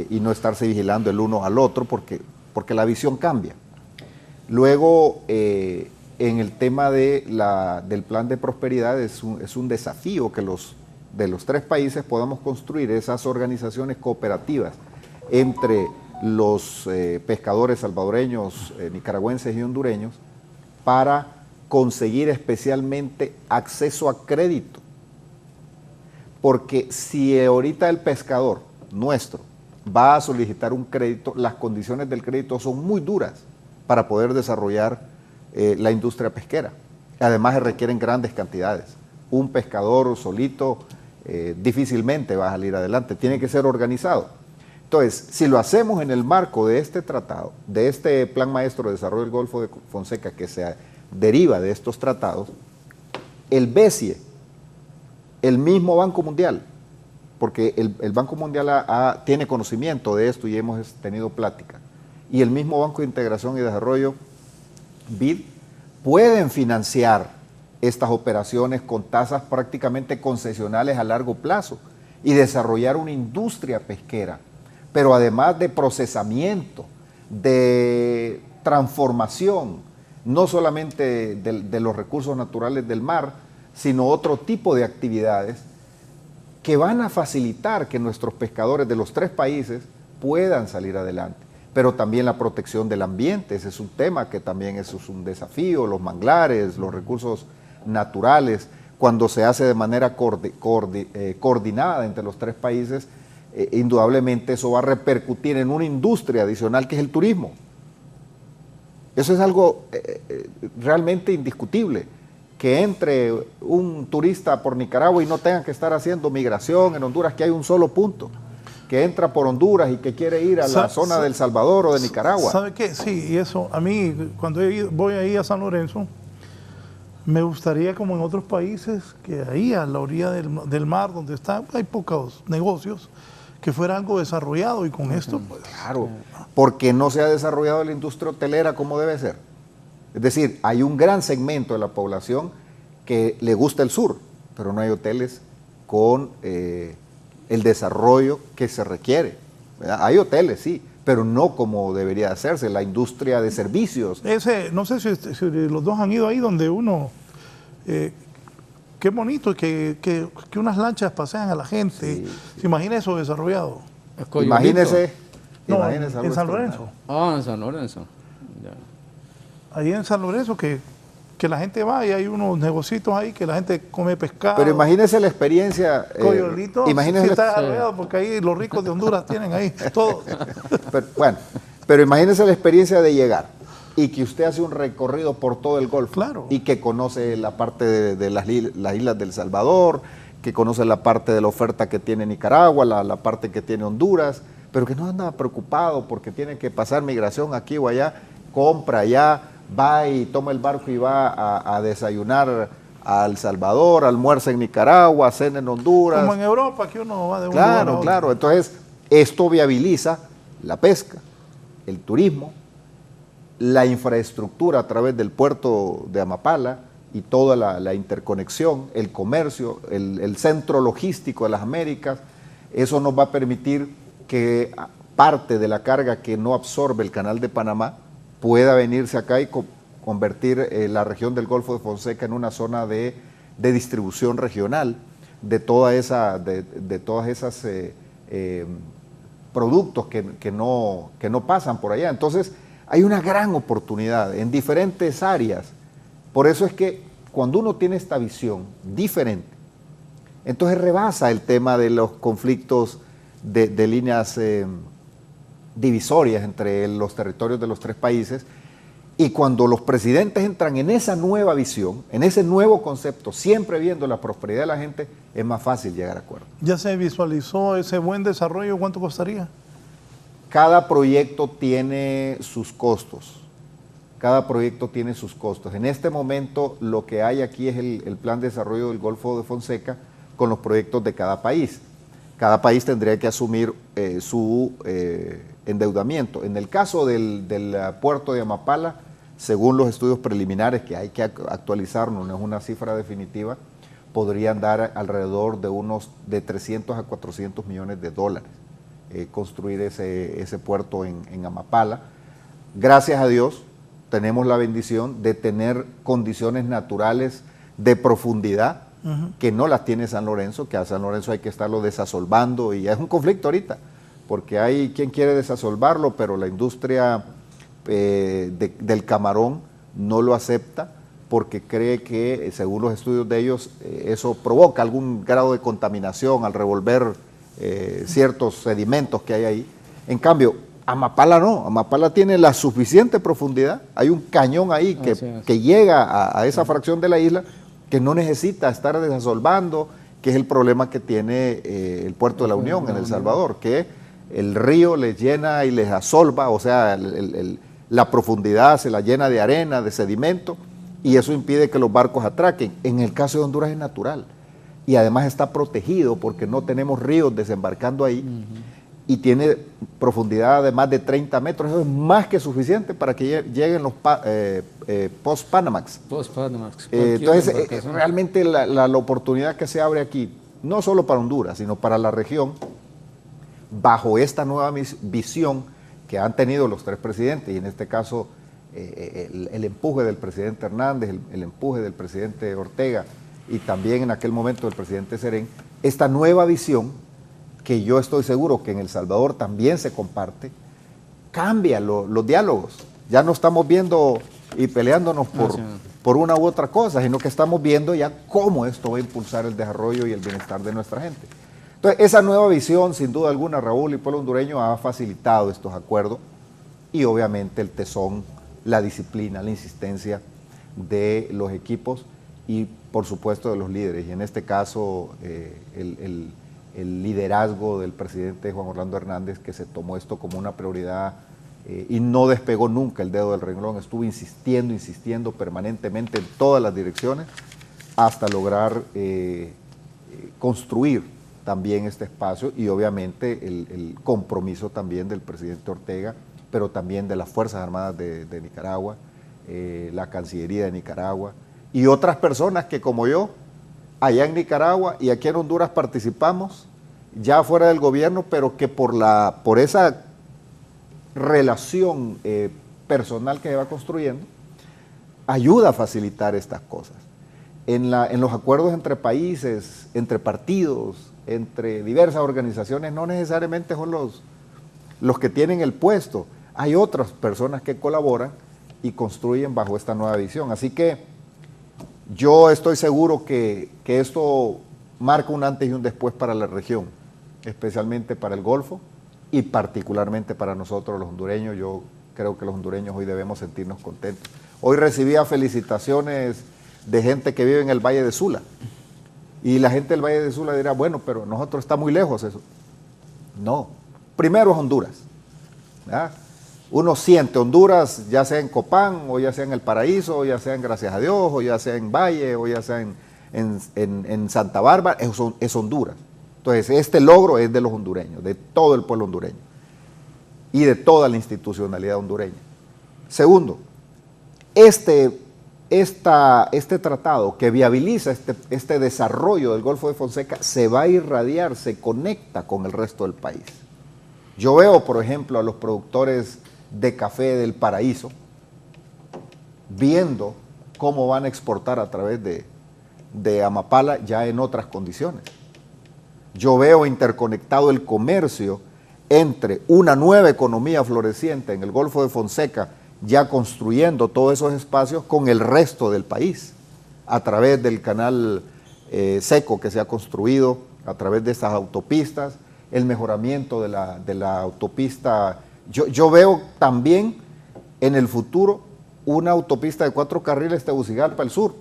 S4: y no estarse vigilando el uno al otro porque la visión cambia. Luego, en el tema del plan de prosperidad es un desafío que de los tres países podamos construir esas organizaciones cooperativas entre los pescadores salvadoreños, nicaragüenses y hondureños para conseguir especialmente acceso a crédito. Porque si ahorita el pescador nuestro va a solicitar un crédito, las condiciones del crédito son muy duras para poder desarrollar la industria pesquera. Además se requieren grandes cantidades. Un pescador solito difícilmente va a salir adelante, tiene que ser organizado. Entonces, si lo hacemos en el marco de este tratado, de este Plan Maestro de Desarrollo del Golfo de Fonseca que se deriva de estos tratados, el BESIE, el mismo Banco Mundial, porque el Banco Mundial tiene conocimiento de esto y hemos tenido plática, y el mismo Banco de Integración y Desarrollo, BID, pueden financiar estas operaciones con tasas prácticamente concesionales a largo plazo y desarrollar una industria pesquera, pero además de procesamiento, de transformación, no solamente de los recursos naturales del mar, sino otro tipo de actividades que van a facilitar que nuestros pescadores de los tres países puedan salir adelante. Pero también la protección del ambiente, ese es un tema que también es un desafío, los manglares, los recursos naturales, cuando se hace de manera coordinada entre los tres países, indudablemente eso va a repercutir en una industria adicional que es el turismo. Eso es algo realmente indiscutible, que entre un turista por Nicaragua y no tenga que estar haciendo migración en Honduras, que hay un solo punto, que entra por Honduras y que quiere ir a la zona de El Salvador o de Nicaragua.
S3: ¿Sabe qué? Sí, y eso, a mí, cuando voy ahí a San Lorenzo, me gustaría, como en otros países, que ahí a la orilla del mar, donde hay pocos negocios, que fuera algo desarrollado, y con esto, pues...
S4: Claro, porque no se ha desarrollado la industria hotelera como debe ser. Es decir, hay un gran segmento de la población que le gusta el sur, pero no hay hoteles con el desarrollo que se requiere, ¿verdad? Hay hoteles, sí, pero no como debería hacerse, la industria de servicios.
S3: No sé si los dos han ido ahí donde uno... qué bonito que unas lanchas pasean a la gente.
S4: Sí, sí.
S3: ¿Se imagina eso desarrollado?
S4: Imagínese.
S3: No,
S4: Imagínese
S3: en San Lorenzo.
S5: Ah, en San Lorenzo. Ya.
S3: Ahí en San Lorenzo que la gente va y hay unos negocios ahí que la gente come pescado.
S4: Pero imagínese la experiencia.
S3: Coyolito,
S4: imagínese
S3: sí está desarrollado, porque ahí los ricos de Honduras tienen ahí todo.
S4: pero imagínese la experiencia de llegar y que usted hace un recorrido por todo el Golfo.
S3: Claro.
S4: Y que conoce la parte de las islas del Salvador, que conoce la parte de la oferta que tiene Nicaragua, la parte que tiene Honduras, pero que no anda preocupado porque tiene que pasar migración aquí o allá, compra allá, va y toma el barco y va a desayunar a El Salvador, almuerza en Nicaragua, cena en Honduras.
S3: Como en Europa, que uno va de un lugar a otro.
S4: Claro. Entonces, esto viabiliza la pesca, el turismo, la infraestructura a través del puerto de Amapala y toda la interconexión, el comercio, el centro logístico de las Américas. Eso nos va a permitir que parte de la carga que no absorbe el Canal de Panamá pueda venirse acá y convertir la región del Golfo de Fonseca en una zona de distribución regional de todas esas productos que no pasan por allá. Entonces, hay una gran oportunidad en diferentes áreas. Por eso es que cuando uno tiene esta visión diferente, entonces rebasa el tema de los conflictos de líneas divisorias entre los territorios de los tres países Y cuando los presidentes entran en esa nueva visión, en ese nuevo concepto, siempre viendo la prosperidad de la gente, es más fácil llegar a acuerdos.
S3: ¿Ya se visualizó ese buen desarrollo? ¿Cuánto costaría?
S4: Cada proyecto tiene sus costos. Cada proyecto tiene sus costos. En este momento lo que hay aquí es el plan de desarrollo del Golfo de Fonseca con los proyectos de cada país. Cada país tendría que asumir su endeudamiento. En el caso del puerto de Amapala, según los estudios preliminares que hay que actualizar, no es una cifra definitiva, podrían dar alrededor de 300 a 400 millones de dólares construir ese puerto en Amapala. Gracias a Dios tenemos la bendición de tener condiciones naturales de profundidad que no las tiene San Lorenzo, que a San Lorenzo hay que estarlo desasolvando y es un conflicto ahorita, porque hay quien quiere desasolvarlo, pero la industria del camarón no lo acepta porque cree que, según los estudios de ellos, eso provoca algún grado de contaminación al revolver ciertos sedimentos que hay ahí. En cambio, Amapala no, Amapala tiene la suficiente profundidad, hay un cañón ahí que llega a esa fracción de la isla que no necesita estar desasolvando, que es el problema que tiene el puerto de la Unión en El Salvador, que el río les llena y les asolva, o sea, la profundidad se la llena de arena, de sedimento, y eso impide que los barcos atraquen. En el caso de Honduras es natural, y además está protegido porque no tenemos ríos desembarcando ahí, y tiene profundidad de más de 30 metros, eso es más que suficiente para que lleguen los post-Panamax. Entonces, realmente la oportunidad que se abre aquí, no solo para Honduras, sino para la región, bajo esta nueva visión que han tenido los tres presidentes, y en este caso el empuje del presidente Hernández, el empuje del presidente Ortega, y también en aquel momento del presidente Serén, esta nueva visión, que yo estoy seguro que en El Salvador también se comparte, cambia los diálogos. Ya no estamos viendo y peleándonos por una u otra cosa, sino que estamos viendo ya cómo esto va a impulsar el desarrollo y el bienestar de nuestra gente. Entonces, esa nueva visión, sin duda alguna, Raúl, y el pueblo hondureño ha facilitado estos acuerdos y obviamente el tesón, la disciplina, la insistencia de los equipos y, por supuesto, de los líderes. Y en este caso, el liderazgo del presidente Juan Orlando Hernández, que se tomó esto como una prioridad y no despegó nunca el dedo del renglón, estuvo insistiendo permanentemente en todas las direcciones hasta lograr construir también este espacio y obviamente el compromiso también del presidente Ortega, pero también de las Fuerzas Armadas de Nicaragua, la Cancillería de Nicaragua y otras personas que como yo, allá en Nicaragua y aquí en Honduras participamos, ya fuera del gobierno, pero que por esa relación personal que se va construyendo, ayuda a facilitar estas cosas. En los acuerdos entre países, entre partidos, entre diversas organizaciones, no necesariamente son los que tienen el puesto, hay otras personas que colaboran y construyen bajo esta nueva visión. Así que yo estoy seguro que esto marca un antes y un después para la región, especialmente para el Golfo y particularmente para nosotros los hondureños. Yo creo que los hondureños hoy debemos sentirnos contentos. Hoy recibía felicitaciones de gente que vive en el Valle de Sula y la gente del Valle de Sula dirá, bueno, pero nosotros está muy lejos eso. No, primero es Honduras, ¿verdad? Uno siente Honduras, ya sea en Copán, o ya sea en El Paraíso, o ya sea en Gracias a Dios, o ya sea en Valle, o ya sea en Santa Bárbara, es Honduras. Entonces, este logro es de los hondureños, de todo el pueblo hondureño y de toda la institucionalidad hondureña. Segundo, este tratado que viabiliza este desarrollo del Golfo de Fonseca se va a irradiar, se conecta con el resto del país. Yo veo, por ejemplo, a los productores de café del Paraíso viendo cómo van a exportar a través de Amapala ya en otras condiciones. Yo veo interconectado el comercio entre una nueva economía floreciente en el Golfo de Fonseca, ya construyendo todos esos espacios con el resto del país, a través del canal seco que se ha construido, a través de estas autopistas, el mejoramiento de la autopista. Yo veo también en el futuro una autopista de 4 carriles Tegucigalpa al sur,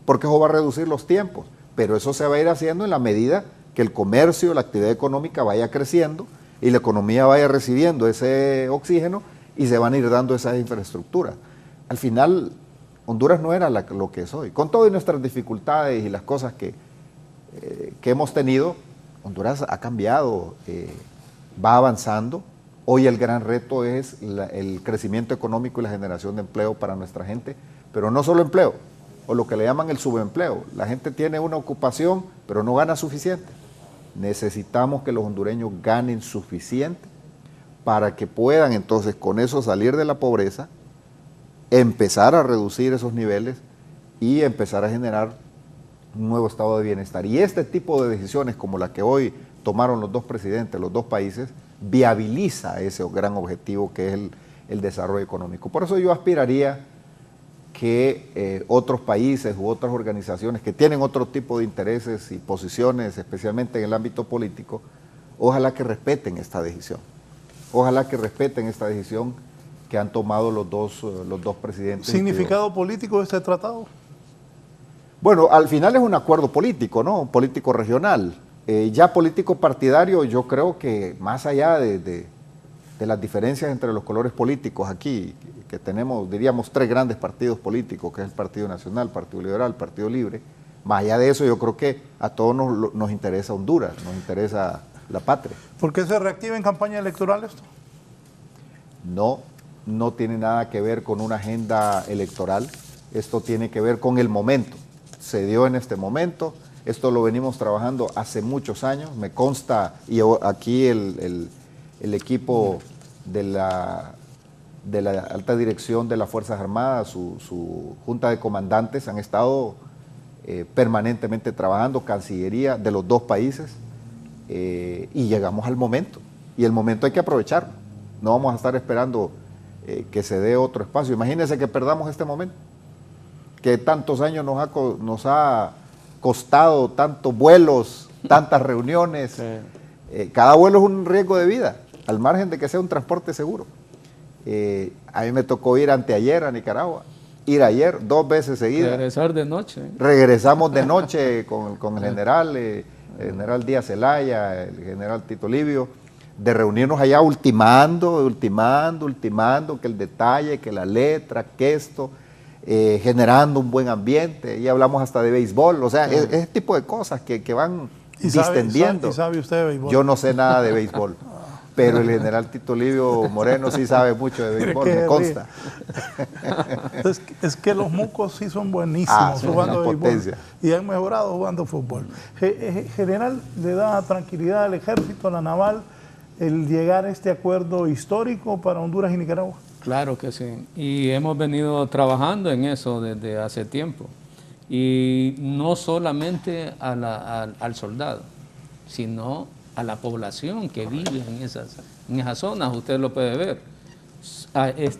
S4: porque eso va a reducir los tiempos, pero eso se va a ir haciendo en la medida que el comercio, la actividad económica vaya creciendo y la economía vaya recibiendo ese oxígeno y se van a ir dando esas infraestructuras. Al final, Honduras no era lo que es hoy. Con todas nuestras dificultades y las cosas que hemos tenido, Honduras ha cambiado, va avanzando. Hoy el gran reto es el crecimiento económico y la generación de empleo para nuestra gente, pero no solo empleo, o lo que le llaman el subempleo. La gente tiene una ocupación, pero no gana suficiente. Necesitamos que los hondureños ganen suficiente para que puedan entonces con eso salir de la pobreza, empezar a reducir esos niveles y empezar a generar un nuevo estado de bienestar. Y este tipo de decisiones como la que hoy tomaron los dos presidentes, los dos países, viabiliza ese gran objetivo que es el desarrollo económico. Por eso yo aspiraría que otros países u otras organizaciones que tienen otro tipo de intereses y posiciones, especialmente en el ámbito político, ojalá que respeten esta decisión. Ojalá que respeten esta decisión que han tomado los dos presidentes.
S3: ¿Significado político de este tratado?
S4: Bueno, al final es un acuerdo político, ¿no? Político regional. Ya político partidario, yo creo que más allá de las diferencias entre los colores políticos aquí, que tenemos, diríamos, 3 grandes partidos políticos, que es el Partido Nacional, Partido Liberal, Partido Libre, más allá de eso yo creo que a todos nos interesa Honduras, nos interesa la patria.
S3: ¿Por qué se reactiva en campaña electoral esto?
S4: No tiene nada que ver con una agenda electoral, esto tiene que ver con el momento. Se dio en este momento, esto lo venimos trabajando hace muchos años, me consta, y aquí el equipo de la alta dirección de las Fuerzas Armadas, su junta de comandantes han estado permanentemente trabajando, Cancillería de los dos países, y llegamos al momento, y el momento hay que aprovecharlo, no vamos a estar esperando que se dé otro espacio. Imagínense que perdamos este momento, que tantos años nos ha costado, tantos vuelos, tantas reuniones, cada vuelo es un riesgo de vida, al margen de que sea un transporte seguro. A mí me tocó ir anteayer a Nicaragua, ir ayer 2 veces seguidas.
S5: Regresar de noche.
S4: Regresamos de noche con el general Díaz Zelaya, el general Tito Livio, de reunirnos allá ultimando, que el detalle, que la letra, que esto, generando un buen ambiente, y hablamos hasta de béisbol, o sea, ese tipo de cosas que van distendiendo.
S3: ¿Sabe usted de béisbol?
S4: Yo no sé nada de béisbol. Pero el general Tito Livio Moreno sí sabe mucho de béisbol, me consta.
S3: Es que los mucos sí son buenísimos jugando béisbol
S4: potencia.
S3: Y han mejorado jugando fútbol. General, ¿le da tranquilidad al ejército, a la naval, el llegar a este acuerdo histórico para Honduras y Nicaragua?
S5: Claro que sí. Y hemos venido trabajando en eso desde hace tiempo. Y no solamente al soldado, sino a la población que vive en esas zonas, usted lo puede ver.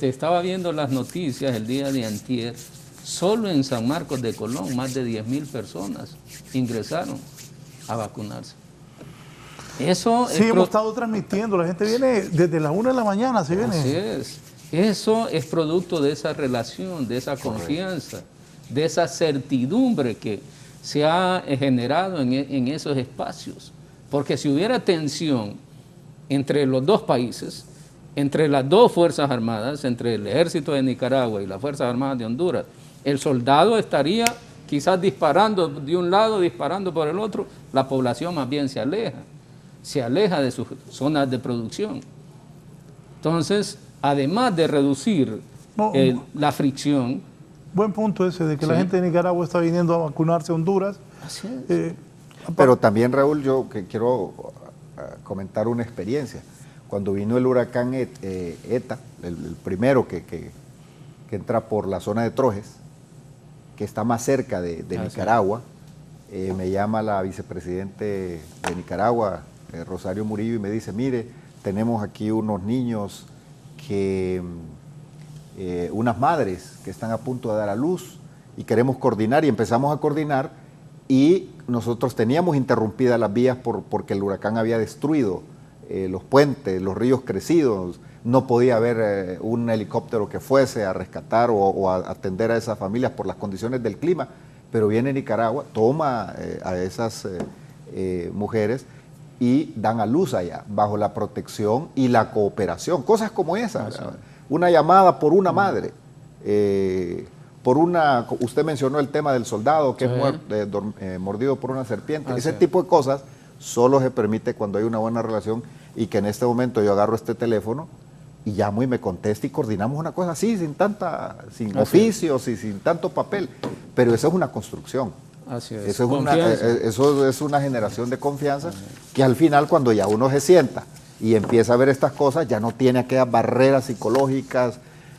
S5: Estaba viendo las noticias el día de antier, solo en San Marcos de Colón, más de 10,000 personas ingresaron a vacunarse. Eso
S3: sí, hemos estado transmitiendo, la gente viene desde las 1 de la mañana, se viene.
S5: Así es. Eso es producto de esa relación, de esa confianza, de esa certidumbre que se ha generado en esos espacios. Porque si hubiera tensión entre los dos países, entre las dos Fuerzas Armadas, entre el Ejército de Nicaragua y las Fuerzas Armadas de Honduras, el soldado estaría quizás disparando de un lado, disparando por el otro, la población más bien se aleja de sus zonas de producción. Entonces, además de reducir la fricción.
S3: Buen punto ese, de que la gente de Nicaragua está viniendo a vacunarse a Honduras.
S5: Así es.
S4: Pero también, Raúl, yo quiero comentar una experiencia. Cuando vino el huracán ETA, el primero que entra por la zona de Trojes, que está más cerca de Nicaragua, me llama la vicepresidente de Nicaragua, Rosario Murillo, y me dice, mire, tenemos aquí unos niños unas madres que están a punto de dar a luz y queremos coordinar, y empezamos a coordinar, y nosotros teníamos interrumpidas las vías porque el huracán había destruido los puentes, los ríos crecidos, no podía haber un helicóptero que fuese a rescatar o a atender a esas familias por las condiciones del clima, pero viene Nicaragua, toma a esas mujeres y dan a luz allá, bajo la protección y la cooperación, cosas como esas, una llamada por una madre, usted mencionó el tema del soldado que es mordido por una serpiente, ese tipo de cosas solo se permite cuando hay una buena relación y que en este momento yo agarro este teléfono y llamo y me contesta y coordinamos una cosa así, sin oficios y sin tanto papel, pero eso es una construcción.
S5: Así es.
S4: Eso es una generación de confianza que al final cuando ya uno se sienta y empieza a ver estas cosas ya no tiene aquellas barreras psicológicas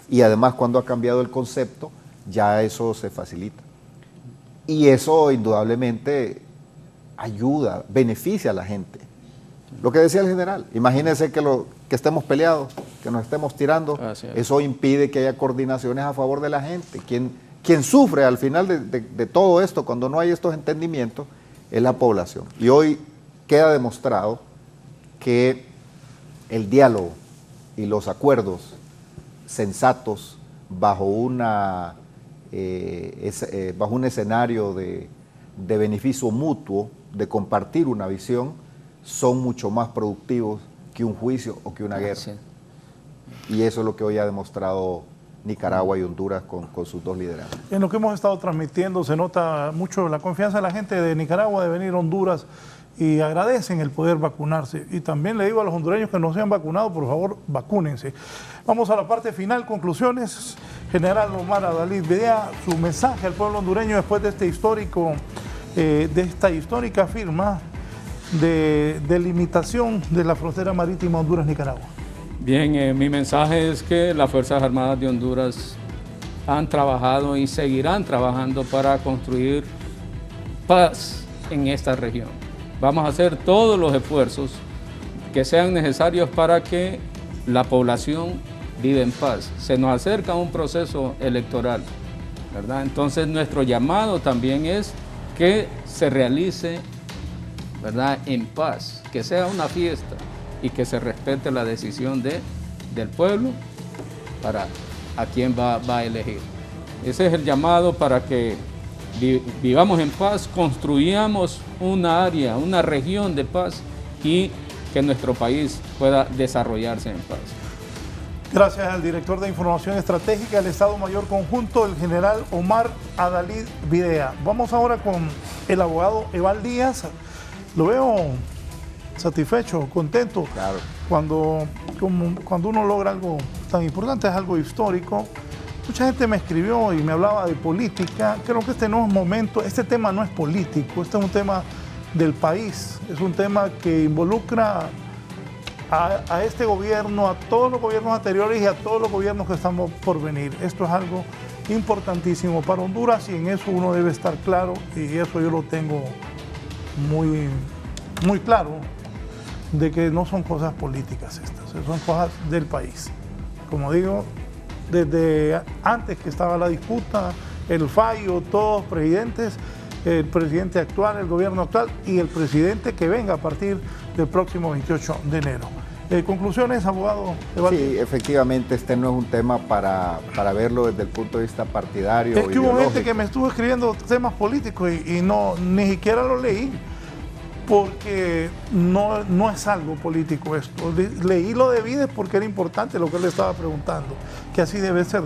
S4: y además cuando ha cambiado el concepto ya eso se facilita. Y eso indudablemente ayuda, beneficia a la gente. Lo que decía el general, imagínense que estemos peleados, que nos estemos tirando, eso impide que haya coordinaciones a favor de la gente. Quien sufre al final de todo esto, cuando no hay estos entendimientos, es la población. Y hoy queda demostrado que el diálogo y los acuerdos sensatos bajo un escenario de beneficio mutuo, de compartir una visión, son mucho más productivos que un juicio o que una guerra. Y eso es lo que hoy ha demostrado Nicaragua y Honduras con sus dos liderazgos.
S3: En lo que hemos estado transmitiendo se nota mucho la confianza de la gente de Nicaragua de venir a Honduras y agradecen el poder vacunarse. Y también le digo a los hondureños que no se han vacunado, por favor, vacúnense. Vamos a la parte final, conclusiones. General Omar Adalid Videa, su mensaje al pueblo hondureño después de esta histórica firma de delimitación de la frontera marítima Honduras-Nicaragua.
S5: Bien, mi mensaje es que las Fuerzas Armadas de Honduras han trabajado y seguirán trabajando para construir paz en esta región. Vamos a hacer todos los esfuerzos que sean necesarios para que la población viva en paz. Se nos acerca un proceso electoral, ¿verdad? Entonces nuestro llamado también es que se realice, ¿verdad?, en paz, que sea una fiesta y que se respete la decisión del pueblo para a quién va a elegir. Ese es el llamado para que vivamos en paz, construyamos una área, una región de paz y que nuestro país pueda desarrollarse en paz.
S3: Gracias al director de Información Estratégica del Estado Mayor Conjunto, el general Omar Adalid Videa. Vamos ahora con el abogado Eval Díaz. Lo veo satisfecho, contento.
S4: Claro.
S3: Cuando uno logra algo tan importante, es algo histórico. Mucha gente me escribió y me hablaba de política. Creo que este no es momento, este tema no es político, este es un tema del país, es un tema que involucra a este gobierno, a todos los gobiernos anteriores y a todos los gobiernos que estamos por venir. Esto es algo importantísimo para Honduras y en eso uno debe estar claro y eso yo lo tengo muy, muy claro, de que no son cosas políticas estas, son cosas del país. Como digo, desde antes que estaba la disputa, el fallo, todos presidentes, el presidente actual, el gobierno actual y el presidente que venga a partir del próximo 28 de enero. ¿Conclusiones, abogado?
S4: Sí, efectivamente, este no es un tema para verlo desde el punto de vista partidario.
S3: Es que hubo gente que me estuvo escribiendo temas políticos y ni siquiera lo leí, porque no es algo político esto. Leí lo de Vides porque era importante lo que él le estaba preguntando, que así debe ser,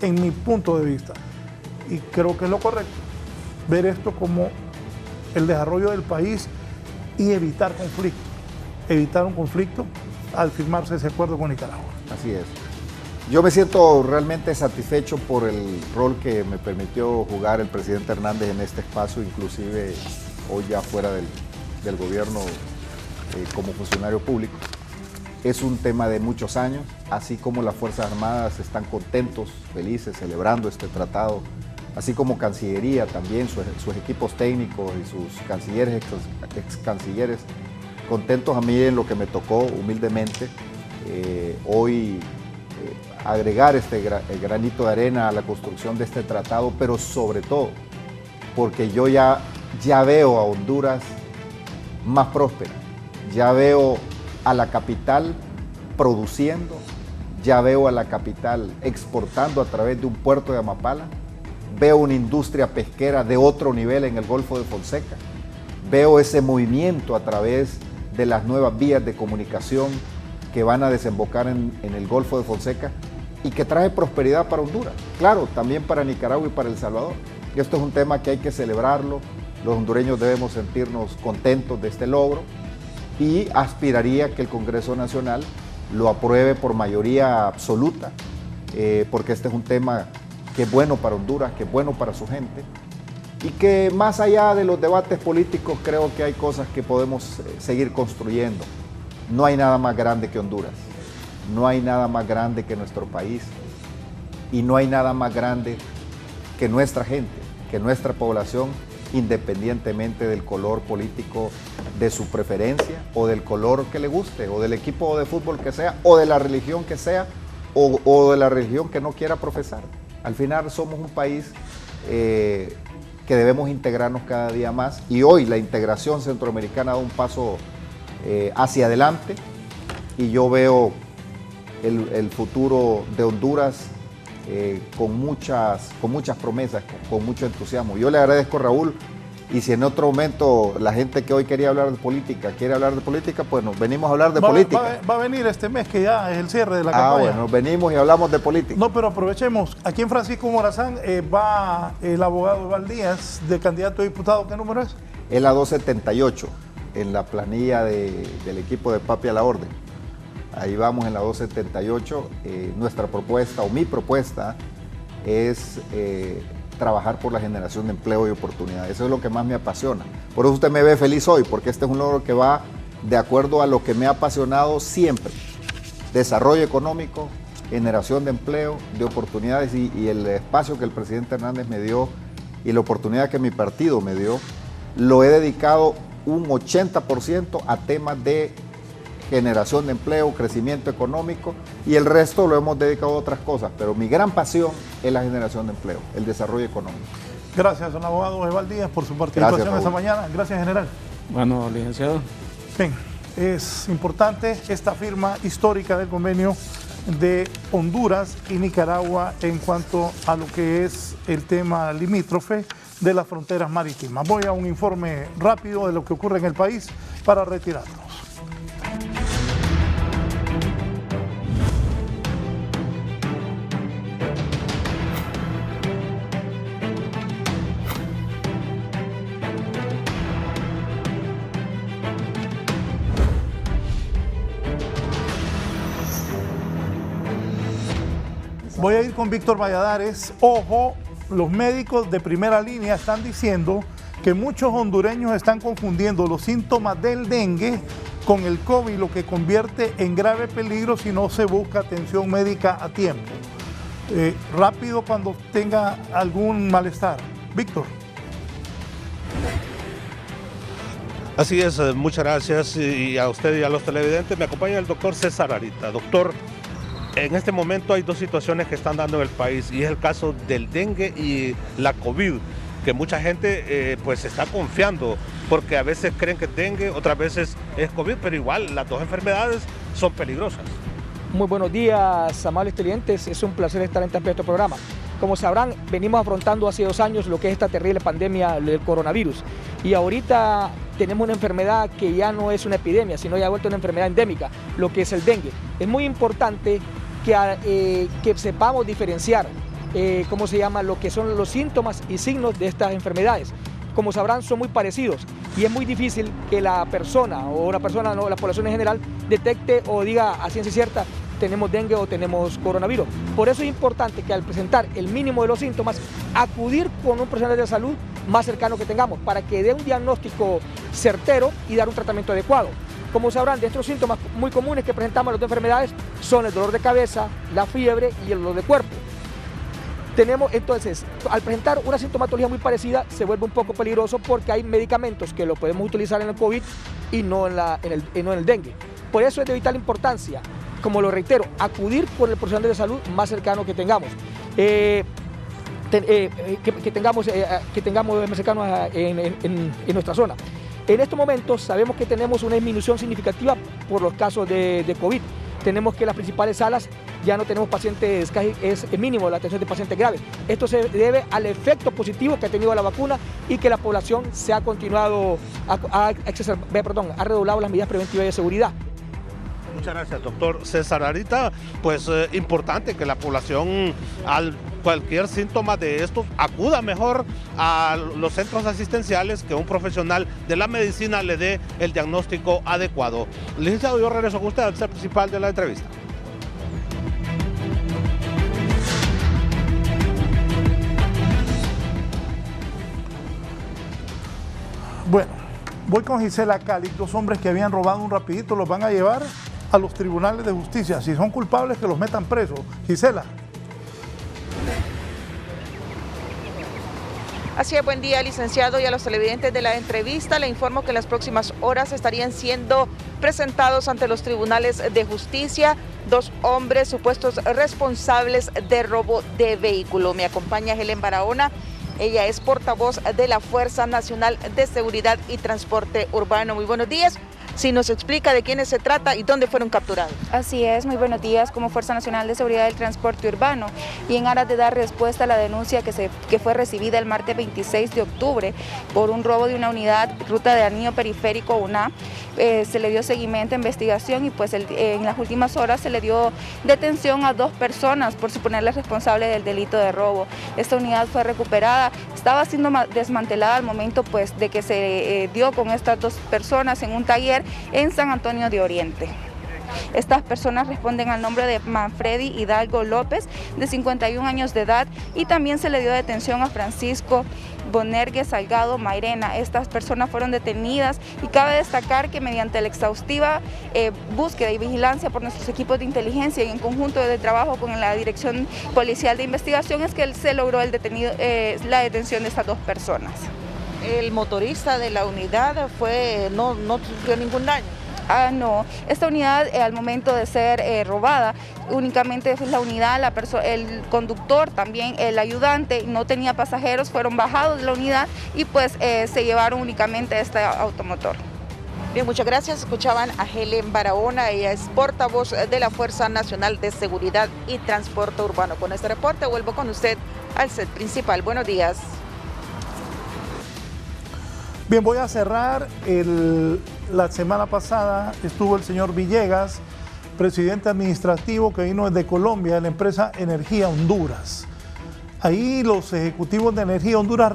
S3: en mi punto de vista. Y creo que es lo correcto, ver esto como el desarrollo del país y evitar conflicto. Evitar un conflicto al firmarse ese acuerdo con Nicaragua.
S4: Así es. Yo me siento realmente satisfecho por el rol que me permitió jugar el presidente Hernández en este espacio, inclusive hoy ya fuera del gobierno como funcionario público. Es un tema de muchos años, así como las Fuerzas Armadas están contentos, felices, celebrando este tratado, así como Cancillería también, sus equipos técnicos y sus cancilleres, ex cancilleres, contentos a mí en lo que me tocó humildemente hoy agregar el granito de arena a la construcción de este tratado, pero sobre todo porque yo ya veo a Honduras más próspera, ya veo a la capital produciendo, ya veo a la capital exportando a través de un puerto de Amapala, veo una industria pesquera de otro nivel en el Golfo de Fonseca, veo ese movimiento a través de las nuevas vías de comunicación que van a desembocar en el Golfo de Fonseca y que trae prosperidad para Honduras, claro, también para Nicaragua y para El Salvador. Y esto es un tema que hay que celebrarlo, los hondureños debemos sentirnos contentos de este logro y aspiraría que el Congreso Nacional lo apruebe por mayoría absoluta, porque este es un tema que es bueno para Honduras, que es bueno para su gente, y que más allá de los debates políticos creo que hay cosas que podemos seguir construyendo. No hay nada más grande que Honduras, no hay nada más grande que nuestro país, y no hay nada más grande que nuestra gente, que nuestra población, independientemente del color político de su preferencia o del color que le guste o del equipo de fútbol que sea o de la religión que sea o de la religión que no quiera profesar. Al final somos un país que debemos integrarnos cada día más y hoy la integración centroamericana da un paso hacia adelante y yo veo el futuro de Honduras con muchas promesas, con mucho entusiasmo. Yo le agradezco a Raúl y si en otro momento la gente que hoy quería hablar de política quiere hablar de política, pues nos venimos a hablar de política.
S3: Va a venir este mes que ya es el cierre de la campaña.
S4: Bueno, venimos y hablamos de política.
S3: No, pero aprovechemos. Aquí en Francisco Morazán va el abogado Eval Díaz, de candidato a diputado. ¿Qué número es?
S4: Es la 278, en la planilla del equipo de Papi a la Orden. Ahí vamos en la 278. Nuestra propuesta o mi propuesta es trabajar por la generación de empleo y oportunidades. Eso es lo que más me apasiona. Por eso usted me ve feliz hoy, porque este es un logro que va de acuerdo a lo que me ha apasionado siempre. Desarrollo económico, generación de empleo, de oportunidades y el espacio que el presidente Hernández me dio y la oportunidad que mi partido me dio, lo he dedicado un 80% a temas de generación de empleo, crecimiento económico y el resto lo hemos dedicado a otras cosas, pero mi gran pasión es la generación de empleo, el desarrollo económico.
S3: Gracias, don abogado Eval Díaz, por su participación esta mañana. Gracias, general.
S5: Bueno, licenciado.
S3: Bien, es importante esta firma histórica del convenio de Honduras y Nicaragua en cuanto a lo que es el tema limítrofe de las fronteras marítimas. Voy a un informe rápido de lo que ocurre en el país para retirarnos. Voy a ir con Víctor Valladares. Ojo, los médicos de primera línea están diciendo que muchos hondureños están confundiendo los síntomas del dengue con el COVID, lo que convierte en grave peligro si no se busca atención médica a tiempo. Rápido cuando tenga algún malestar. Víctor.
S6: Así es, muchas gracias y a usted y a los televidentes. Me acompaña el doctor César Arita. Doctor, en este momento hay dos situaciones que están dando en el país y es el caso del dengue y la COVID, que mucha gente pues está confiando porque a veces creen que es dengue, otras veces es COVID, pero igual las dos enfermedades son peligrosas.
S7: Muy buenos días, amables televidentes, es un placer estar en este programa. Como sabrán, venimos afrontando hace 2 años lo que es esta terrible pandemia del coronavirus y ahorita tenemos una enfermedad que ya no es una epidemia, sino ya ha vuelto una enfermedad endémica, lo que es el dengue. Es muy importante que sepamos diferenciar lo que son los síntomas y signos de estas enfermedades. Como sabrán, son muy parecidos y es muy difícil que la persona o la población en general detecte o diga a ciencia cierta tenemos dengue o tenemos coronavirus. Por eso es importante que al presentar el mínimo de los síntomas, acudir con un profesional de salud más cercano que tengamos para que dé un diagnóstico certero y dar un tratamiento adecuado. Como sabrán, de estos síntomas muy comunes que presentamos las dos enfermedades son el dolor de cabeza, la fiebre y el dolor de cuerpo. Entonces, al presentar una sintomatología muy parecida, se vuelve un poco peligroso porque hay medicamentos que lo podemos utilizar en el COVID y no en el dengue. Por eso es de vital importancia, como lo reitero, acudir con el profesional de salud más cercano que tengamos. Que tengamos más cercanos en nuestra zona. En estos momentos sabemos que tenemos una disminución significativa por los casos de COVID. tenemos que las principales salas ya no tenemos pacientes, es mínimo la atención de pacientes graves. Esto se debe al efecto positivo que ha tenido la vacuna y que la población se ha continuado, ha redoblado las medidas preventivas de seguridad.
S6: Muchas gracias, doctor César Arita. Pues importante que la población, al cualquier síntoma de estos, acuda mejor a los centros asistenciales, que un profesional de la medicina le dé el diagnóstico adecuado. Licenciado, yo regreso con usted al set principal de la entrevista.
S3: Bueno, voy con Gisela Cali. 2 hombres que habían robado un rapidito los van a llevar a los tribunales de justicia. Si son culpables, que los metan presos. Gisela.
S8: Así es, buen día, licenciado, y a los televidentes de la entrevista. Le informo que en las próximas horas estarían siendo presentados ante los tribunales de justicia 2 hombres supuestos responsables de robo de vehículo. Me acompaña Helen Barahona. Ella es portavoz de la Fuerza Nacional de Seguridad y Transporte Urbano. Muy buenos días. Si nos explica de quiénes se trata y dónde fueron capturados.
S9: Así es, muy buenos días. Como Fuerza Nacional de Seguridad del Transporte Urbano y en aras de dar respuesta a la denuncia que fue recibida el martes 26 de octubre por un robo de una unidad ruta de anillo periférico UNA, se le dio seguimiento a investigación y pues en las últimas horas se le dio detención a 2 personas por suponerles responsables del delito de robo. Esta unidad fue recuperada, estaba siendo desmantelada al momento pues de que se dio con estas 2 personas en un taller en San Antonio de Oriente. Estas personas responden al nombre de Manfredi Hidalgo López, de 51 años de edad, y también se le dio detención a Francisco Bonergue Salgado Mairena. Estas personas fueron detenidas y cabe destacar que mediante la exhaustiva búsqueda y vigilancia por nuestros equipos de inteligencia y en conjunto de trabajo con la Dirección Policial de Investigación es que se logró la detención de estas 2 personas.
S8: El motorista de la unidad no sufrió ningún daño.
S9: No, esta unidad al momento de ser robada, únicamente fue la unidad, el conductor, también el ayudante, no tenía pasajeros, fueron bajados de la unidad y pues se llevaron únicamente este automotor.
S8: Bien, muchas gracias. Escuchaban a Helen Barahona, ella es portavoz de la Fuerza Nacional de Seguridad y Transporte Urbano. Con este reporte vuelvo con usted al set principal. Buenos días.
S3: Bien, voy a cerrar. La semana pasada estuvo el señor Villegas, presidente administrativo que vino desde Colombia, de la empresa Energía Honduras. Ahí los ejecutivos de Energía Honduras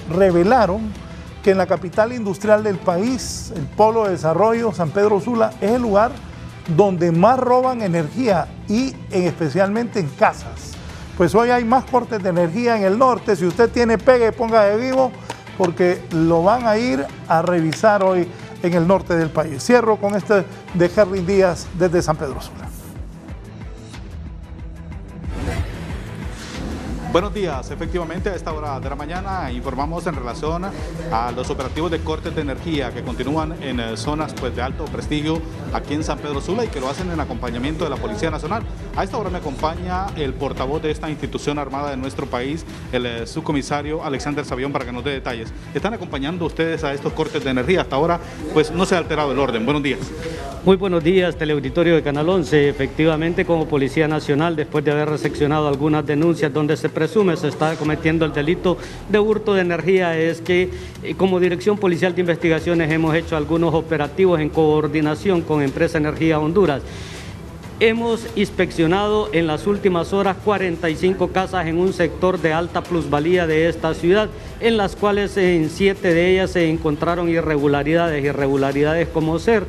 S3: revelaron que en la capital industrial del país, el Polo de Desarrollo, San Pedro Sula, es el lugar donde más roban energía y especialmente en casas. Pues hoy hay más cortes de energía en el norte. Si usted tiene pegue, ponga de vivo, porque lo van a ir a revisar hoy en el norte del país. Cierro con este de Herlin Díaz desde San Pedro Sula.
S10: Buenos días, efectivamente a esta hora de la mañana informamos en relación a los operativos de cortes de energía que continúan en zonas pues, de alto prestigio aquí en San Pedro Sula y que lo hacen en acompañamiento de la Policía Nacional. A esta hora me acompaña el portavoz de esta institución armada de nuestro país, el subcomisario Alexander Sabión, para que nos dé detalles. ¿Están acompañando ustedes a estos cortes de energía? Hasta ahora pues no se ha alterado el orden. Buenos días.
S11: Muy buenos días, teleauditorio de Canal 11. Efectivamente, como Policía Nacional, después de haber recepcionado algunas denuncias donde se presume se está cometiendo el delito de hurto de energía, es que como Dirección Policial de Investigaciones hemos hecho algunos operativos en coordinación con Empresa Energía Honduras. Hemos inspeccionado en las últimas horas 45 casas en un sector de alta plusvalía de esta ciudad, en las cuales en 7 de ellas se encontraron irregularidades como ser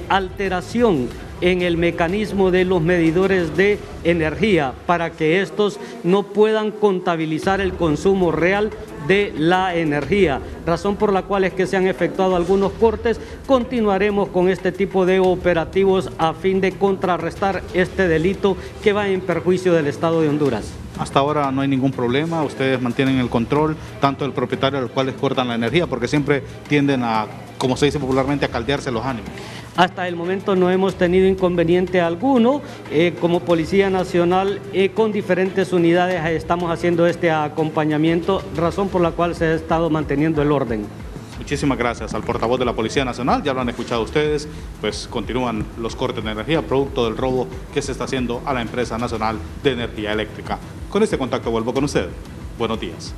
S11: alteración en el mecanismo de los medidores de energía para que estos no puedan contabilizar el consumo real de la energía, razón por la cual es que se han efectuado algunos cortes. Continuaremos con este tipo de operativos a fin de contrarrestar este delito que va en perjuicio del Estado de Honduras.
S10: Hasta ahora no hay ningún problema, ustedes mantienen el control tanto del propietario a los cuales cortan la energía, porque siempre tienden a, como se dice popularmente, a caldearse los ánimos.
S11: Hasta el momento no hemos tenido inconveniente alguno. Como Policía Nacional, con diferentes unidades estamos haciendo este acompañamiento, razón por la cual se ha estado manteniendo el orden.
S10: Muchísimas gracias al portavoz de la Policía Nacional, ya lo han escuchado ustedes, pues continúan los cortes de energía producto del robo que se está haciendo a la Empresa Nacional de Energía Eléctrica. Con este contacto vuelvo con usted. Buenos días.